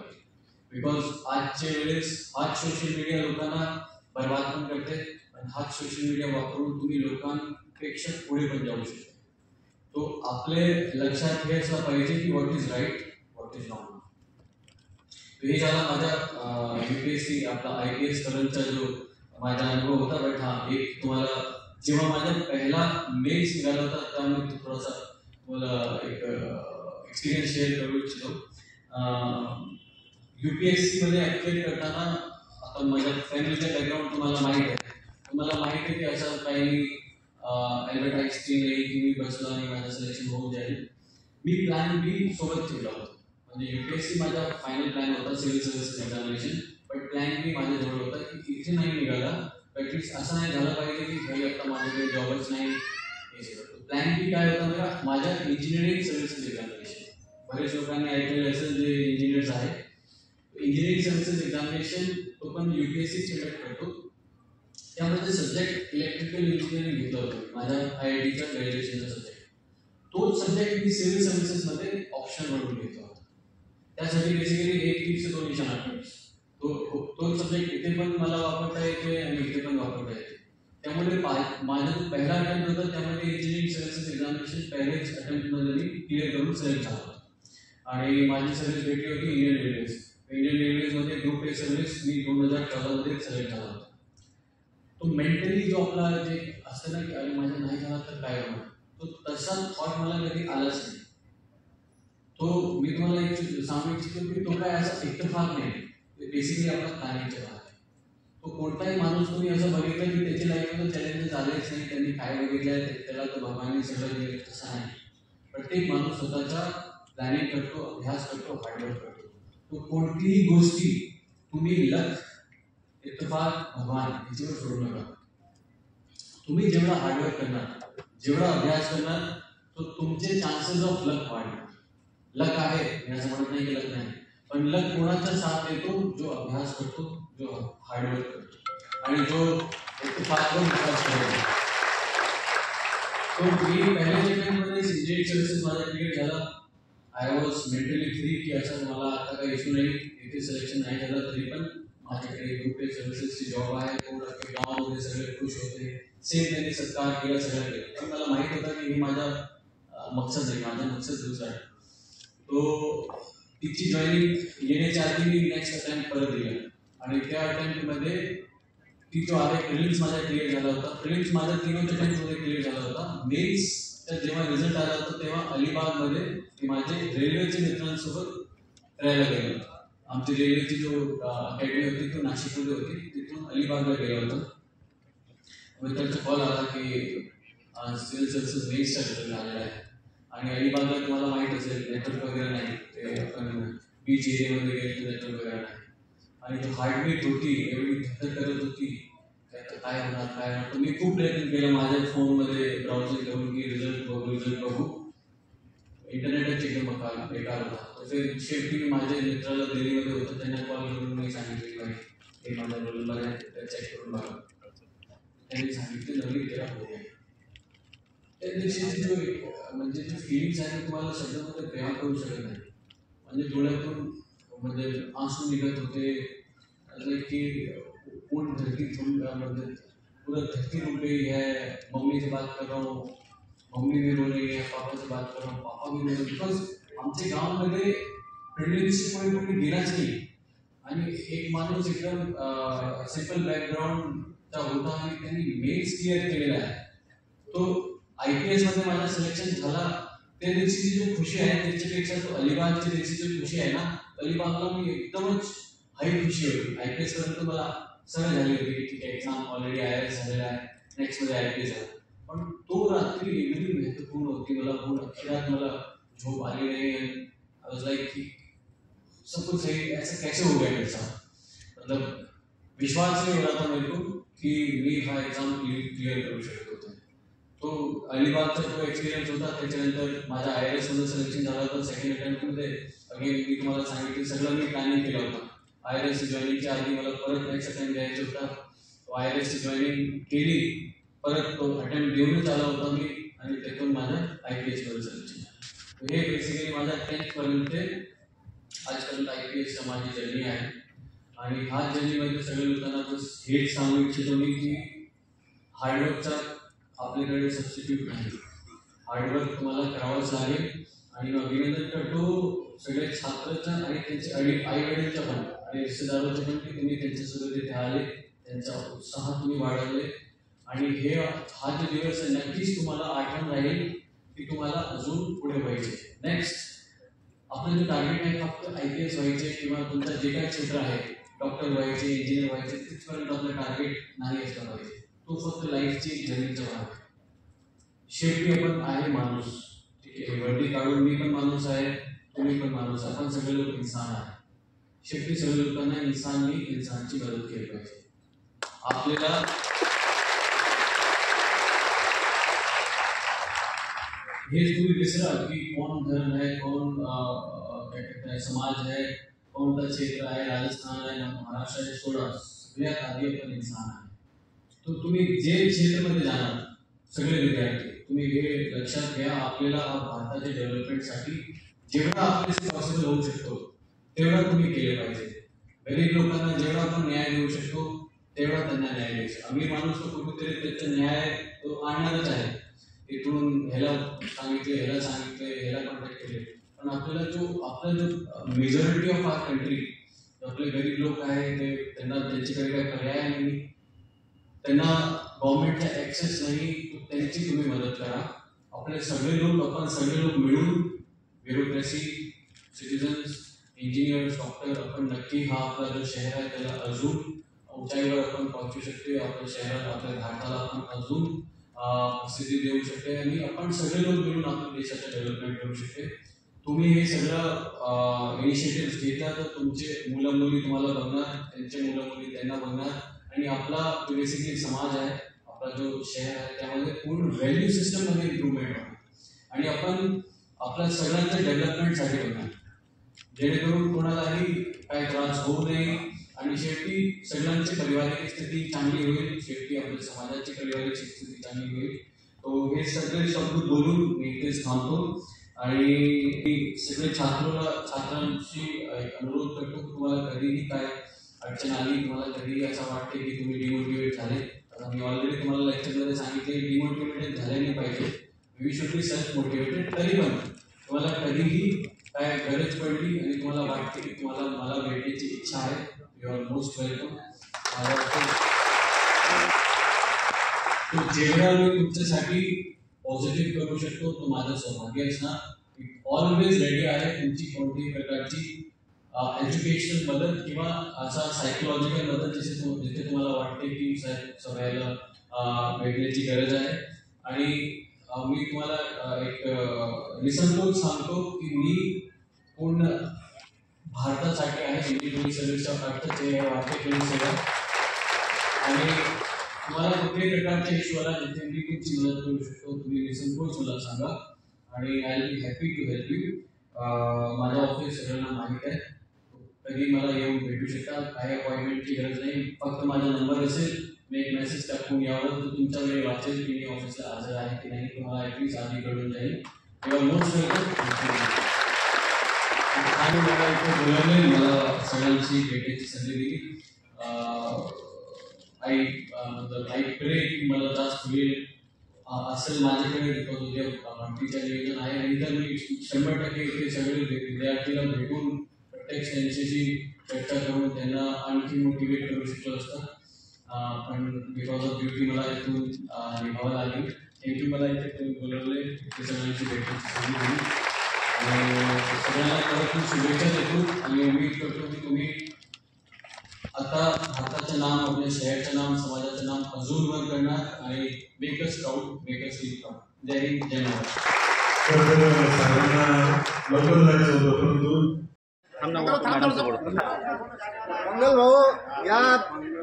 बिकॉज आजच्या वेळेस हाच सोशल मीडिया लोकांना बर्बाद पण करते आणि हाच सोशल मीडिया वापरून तुम्ही लोकांपेक्षा पुढे पण जाऊ शकता. तो आपले लक्षात हे असलं पाहिजे की what is right what is wrong. हे झाला माझ्या UPSC आपला IPS करंटचा जो माझा अनुभव होता. बट हा एक तुम्हाला जेव्हा माझा पहिला मेल्स निघाला होता त्यामुळे थोडासा मला एक एक्सपिरियन्स शेअर करू इच्छितो. UPSC मध्ये ऍप्लाय करताना आता माझ्या फॅमिलीचा बॅकग्राऊंड तुम्हाला माहीत आहे. तुम्हाला माहिती आहे की असं काही ॲडव्हर्टाईज नाही की मी बसलो आणि माझं सिलेक्शन होऊन जाईल. मी प्लॅन बी सोबत ठेवला होता. म्हणजे UPSC माझा फायनल प्लॅन होता civil services examination. But plan B माझ्याजवळ होता की इथे नाही निघाला ॲटलीस्ट असं नाही झालं पाहिजे की घरी आता माझ्याकडे जॉबच नाही. प्लॅन बी काय होता मेरा माझ्या इंजिनिअरिंग सर्व्हिसेस एक्झामिनेशन. बरेच लोकांनी ऐकलेलं असेल जे इंजिनियर्स आहेत. इंजिनिअरिंग सर्व्हिसेस एक्झामिनेशन तो पण UPSC कंडक्ट करतो. त्यामध्ये सब्जेक्ट इलेक्ट्रिकल इंजिनिअरिंग घेतलं होतं माझ्या IITच्या ग्रॅज्युएशनचा सब्जेक्ट. तोच सब्जेक्ट मी सिव्हिल सर्व्हिसेसमध्ये ऑप्शन म्हणून घेतला होता. त्यासाठी बेसिकली 1 टिप्स 2 निशाणा टिप्स. तोच सब्जेक्ट इथे पण मला वापरता येते आणि इथे पण वापरता येते. त्यामुळे माझा जो पहिला अटेम्प्ट होता त्यामध्ये इंजिनिअरिंग सर्व्हिसेस एक्झामिनेशन पहिल्याच अटेम्प्टमध्ये मी क्लिअर करून सिलेक्ट झाला होता. आणि माझी सर्व्हिस भेटली होती इंडियन रेल्वेज. इंडियन रेल्वेजमध्ये ग्रुप ए सर्व्हिस मी 2014 मध्ये सिलेक्ट झाला होता. तो मेंटली जो आपला जे असतं ना की अरे माझ्या नाही झाला तर काय होणार, तो तसा थॉट मला कधी आलाच नाही. तो मी तुम्हाला एक सांगू इच्छितो की तो काय असा इत्तेफाक नाही. बेसिकली आपला प्लॅनिंगचा भाग आहे. तो कोणताही माणूस तुम्ही असं बघितलं की त्याच्या लाईफमध्ये चॅलेंजेस आलेच नाही, त्यांनी काय बघितलंय त्याला तर भगवानने सगळं दिलं तसं नाही. प्रत्येक माणूस स्वतःचा प्लॅनिंग करतो, अभ्यास करतो, हार्डवर्क करतो. तो कोणतीही गोष्टी तुम्ही लक इत्तेफाक भगवान याच्यावर सोडू नका. तुम्ही जेवढा हार्डवर्क करणार जेवढा अभ्यास करणार तो तुमचे चान्सेस ऑफ लक वाढणार. लक आहे मी असं म्हणत नाही की लक नाही, पण लक कोणाचा साथ देतो जो अभ्यास करतो, जो हार्डवर्क करतो आणि जो इत्तेफाकवर विश्वास करतो. तो मी पहिल्या अटेम्प्टमध्ये इंजिनिअरिंग सर्व्हिसेस माझा क्लिअर झाला. आय वॉज मेंटली फ्री की असं मला आता काही इश्यू नाही. इथे सिलेक्शन नाही झालं तरी पण माझ्याकडे ग्रुप ए सर्व्हिसेसची जॉब आहे. पूर्ण गावामध्ये सगळे खुश होते. सेम त्यांनी सत्कार केला, सगळं केलं. पण मला माहीत होतं की हे माझा मकसद आहे, माझा मकसद दुसरा आहे. तो तिची जॉईनिंग येण्याच्या आधी मी नेक्स्ट अटेम्प्ट परत दिला आणि त्या अटेम्प्टमध्ये ती जो आहे प्रिलिम्स माझा क्लिअर झाला होता. प्रिलिम्स माझा 3 अटेम्प्टमध्ये क्लिअर झाला होता. मेन्स तर जेव्हा रिझल्ट आला होता तेव्हा अलिबागमध्ये माझे रेल्वेचे मित्रांसोबत राहायला गेलो. आमची रेल्वेची जो अकॅडमी होती तो नाशिकमध्ये होती, तिथून अलिबागला गेला होता. मित्रांचा कॉल आला की सिव्हिल सर्व्हिसेस मेन्सचा रिझल्ट झालेला आहे आणि अलिबागला तुम्हाला माहीत असेल नेटवर्क वगैरे नाही. ते आपण बीच एरियामध्ये गेले तर नेटवर्क वगैरे नाही आणि जो हार्टबीट होती एवढी धक्का करत होती काय होणार काय होणार. मी खूप प्रयत्न केला माझ्या फोनमध्ये ब्राउझिंग करून की रिझल्ट बघू. इंटरनेटच एकदम बेकार होता. तर शेवटी मी माझ्या मित्राला दिल्लीमध्ये होतं त्यांना कॉल करून मी सांगितलं की हे माझा रोल बघा चेक करून बघा. त्यांनी सांगितले नवीन तेरा हो गया. त्या दिवशीची जो म्हणजे जे फिलिंग्स आहे तुम्हाला शब्दामध्ये बयान करू शकत नाही. म्हणजे डोळ्यातून म्हणजे आंसू निघत होते कि कौन धरती मतलब पूरा धरती रुक गई है. मम्मी से बात कर रहा हूँ, मम्मी भी रो रही है, पापा से बात कर रहा हूँ, पापा भी रो रहे. बिकॉज आमच्या गावामध्ये प्रिव्हिलेजची कोणी गेलाच नाही आणि एक माणूस एकदम सिंपल बॅकग्राऊंडचा होता आणि त्यांनी मेन्स क्लिअर केलेला आहे. तो IPS मध्ये माझा सिलेक्शन झाला. त्या दिवशीची जी खुशी आहे त्याच्यापेक्षा तो अलिबागच्या दिवशीची खुशी आहे ना, अलिबागला मी एकदमच हाई खुशी होती. IPS पर्यंत मला सवय झाली होती की ठीक आहे एक्झाम ऑलरेडी IAS झालेला आहे, नेक्स्ट मध्ये IPS आहे. पण तो रात्री एवढी महत्वपूर्ण होती. मला पूर्ण अखिरात मला झोप आली नाही. आई वाज लाइक कि सब कुछ सही, ऐसा कैसे हो गया मेरे साथ. मतलब विश्वास नहीं हो रहा था मेरे को कि मी हा एग्जाम क्लिअर करू शकत होतो. तो अलिबागचा जो एक्सपिरियन्स होता त्याच्यानंतर माझ्या IAS मध्ये सिलेक्शन झालं होतं. सेकंड अटेम्प्टमध्ये अगेन मी तुम्हाला सांगितलं सगळं मी प्लॅनिंग केलं होतं. IAS जॉईनिंगच्या आधी मला परत नेक्स्ट अटेम्प्ट द्यायचा होता. IAS जॉईनिंग केली, परत तो अटेम्प्ट देऊनच आला होता मी आणि त्यातून माझं IPS मध्ये सिलेक्शन झालं. हे बेसिकली माझा 10th पर्यंत आजपर्यंत IPSचा माझी जर्नी आहे. आणि हा जर्नीमध्ये सगळ्या लोकांना हेच सांगू इच्छितो मी की हार्डवर्कचा आपल्याकडे सबस्टिट्यूट नाही. हार्डवर्क तुम्हाला करावंच लागेल. आणि अभिनंदन करतो सगळे छात्रांचा आणि त्यांचे आई वडीलच्या पण आणि रिश्तेदारांचे पण की तुम्ही त्यांच्यासोबत इथे आले, त्यांचा उत्साह तुम्ही वाढवले. आणि हा जो दिवस आहे नक्कीच तुम्हाला आठवण राहील की तुम्हाला अजून पुढे व्हायचे. नेक्स्ट आपलं जे टार्गेट आहे फक्त IPS व्हायचे किंवा तुमचं जे काही क्षेत्र आहे डॉक्टर व्हायचे, इंजिनियर व्हायचे तिथपर्यंत आपलं टार्गेट नाही असलं पाहिजे. तो फक्त लाईफची जर्नीचा भाग आहे. शेवटी आपण आहे माणूस, ठीक आहे, वर्दी काढून मी पण माणूस आहे, तुम्ही पण माणूस आहे, आपण सगळे लोक इन्सान आहे. शेवटी सगळ्या लोकांना इन्साननी इन्सानची मदत केली पाहिजे. आपल्याला हेच तुम्ही विसरा की कौन धर्म है, कौन क्या कहते हैं समाज है, कौन सा क्षेत्र आहे, राजस्थान आहे, महाराष्ट्र आहे, सोडा. सगळ्यात आधी आपण इन्सान आहे. तो तुम्ही जे क्षेत्रामध्ये जाणार सगळे विद्यार्थी तुम्ही हे लक्षात घ्या. आपल्याला भारताच्या डेव्हलपमेंटसाठी जेवढा आपल्याशी पॉसिबल होऊ शकतो तेवढा तुम्ही केलं पाहिजे. गरीब लोकांना जेवढा आपण न्याय देऊ शकतो तेवढा त्यांना न्याय द्यायचा. आम्ही माणूस तो कुठेतरी त्याचा न्याय तो आणणारच आहे. इथून ह्याला सांगितले, ह्याला सांगितले, ह्याला कॉन्टॅक्ट केले, पण आपल्याला आपला जो मेजॉरिटी ऑफ आर कंट्री आपले गरीब लोक आहे ते त्यांना त्यांच्याकडे काही पर्याय नाही, त्यांना गव्हर्नमेंटचा ऍक्सेस नाही, त्यांची तुम्ही मदत करा. आपले सगळे लोक आपण सगळे लोक मिळून ब्युरोक्रेसी, सिटीजन्स, इंजिनियर्स, डॉक्टर आपण नक्की हा आपला जो शहर आहे त्याला अजून उंचाईवर आपण पोहोचू शकते. आपल्या शहरात आपल्या भारताला आपण अजून स्थिती देऊ शकते आणि आपण सगळे लोक मिळून आपल्या देशाचं डेव्हलपमेंट करू शकते. तुम्ही हे सगळं इनिशिएटिव्ह घेता तर तुमचे मुलं मुली तुम्हाला बघणार, त्यांचे मुलं मुली त्यांना बघणार आणि आपला बेसिकली समाज आहे, आपला जो शहर आहे त्यामध्ये पूर्ण व्हॅल्यू सिस्टममध्ये इम्प्रूव्हमेंट होणार आणि आपण आपल्या सगळ्यांच्या डेव्हलपमेंटसाठी बघणार, जेणेकरून कोणालाही काही त्रास होऊ नये आणि शेवटी सगळ्यांची पारिवारिक स्थिती चांगली होईल, शेवटी आपल्या समाजाची पारिवारिक स्थिती चांगली होईल. तो हे सगळे शब्द बोलून मी इथेच थांबतो आणि सगळे छात्रांशी अनुरोध करतो की तुम्हाला कधीही काय अडचण आली, तुम्हाला कधीही असं वाटते की तुम्ही डिमोटिवेट झाले, मी ऑलरेडी तुम्हाला लेक्चरमध्ये सांगितले डिमोटिवेटेड झाले नाही पाहिजे, we should be self motivated. तरी पण तुम्हाला कधीही काय गरज पडली आणि तुम्हाला वाटते की तुम्हाला मला भेटण्याची इच्छा आहे, यू आर मोस्ट वेलकम. जेवढा मी तुमच्यासाठी पॉझिटिव्ह करू शकतो तो माझं सौभाग्य असणार. ऑलवेज रेडी आहे तुमची कोणत्याही प्रकारची एज्युकेशनल मदत किंवा असा सायकोलॉजिकल मदत जिथे तुम्हाला वाटते की सगळ्याला भेटण्याची गरज आहे. आणि मी तुम्हाला एक निसंतोष सांगतो की मी पूर्ण भारतासाठी आहे. इंडियन पोलीस सर्व्हिसच्या अर्थच आहे वाटते पोलीस सेवा आणि तुम्हाला कुठल्याही प्रकारच्या इश्यूला जिथे मी तुमची मदत करू शकतो तुम्ही निसंतोष मला सांगा आणि I will be happy to help you. माझा ऑफिस सगळ्यांना माहीत आहे, कधी मला येऊन भेटू शकता, काही अपॉइंटमेंटची गरज नाही, फक्त माझा नंबर असेल मी एक मेसेज टाकून यावर तर तुमच्या वेळी वाचेल की मी ऑफिसला हजर आहे की नाही, तुम्हाला ॲटलीस्ट आधी कळून जाईल. तेव्हा मोस्ट वेलकम. आणि मला इथे बोलवले, मला सगळ्यांची भेटायची संधी दिली. आई प्रे की मला जास्त वेळ असेल माझ्याकडे, बिकॉज उद्या भरतीचं नियोजन आहे. आणि तर मी 100% इथे सगळे विद्यार्थ्यांना भेटून प्रत्यक्ष त्यांच्याशी चर्चा करून त्यांना आणखी मोटिवेट करू शकलो असतं. पण बिकॉज ऑफ ड्युटी मला इथून निभावायला आली. थँक्यू, मला इथे बोलवले, ते सगळ्यांची भेटायची संधी दिली. आणि सगळ्यांना परत मी शुभेच्छा देतो आणि उम्मीद करतो की तुम्ही आता भारताचं नाम, आपल्या शहराचं नाम, समाजाचं नाम अजून वर करणार आणि make us proud, make us feel proud. जय हिंद, जय मंगल भाऊ, या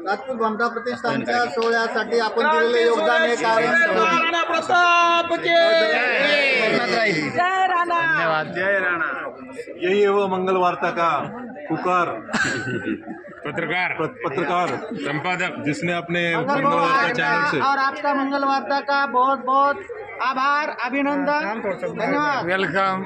राजपूत भामटा प्रतिष्ठानच्या सोहळ्यासाठी आपण दिलेले योगदान हे कारण प्रताप धन्यवाद. जय राणा. यही है वो मंगल वार्ता का पुकार पत्रकार संपादक जिसने अपने मंगल वार्ता चैनल से और आपका मंगल वार्ता का बहुत बहुत आभार, अभिनंदन, धन्यवाद. वेलकम.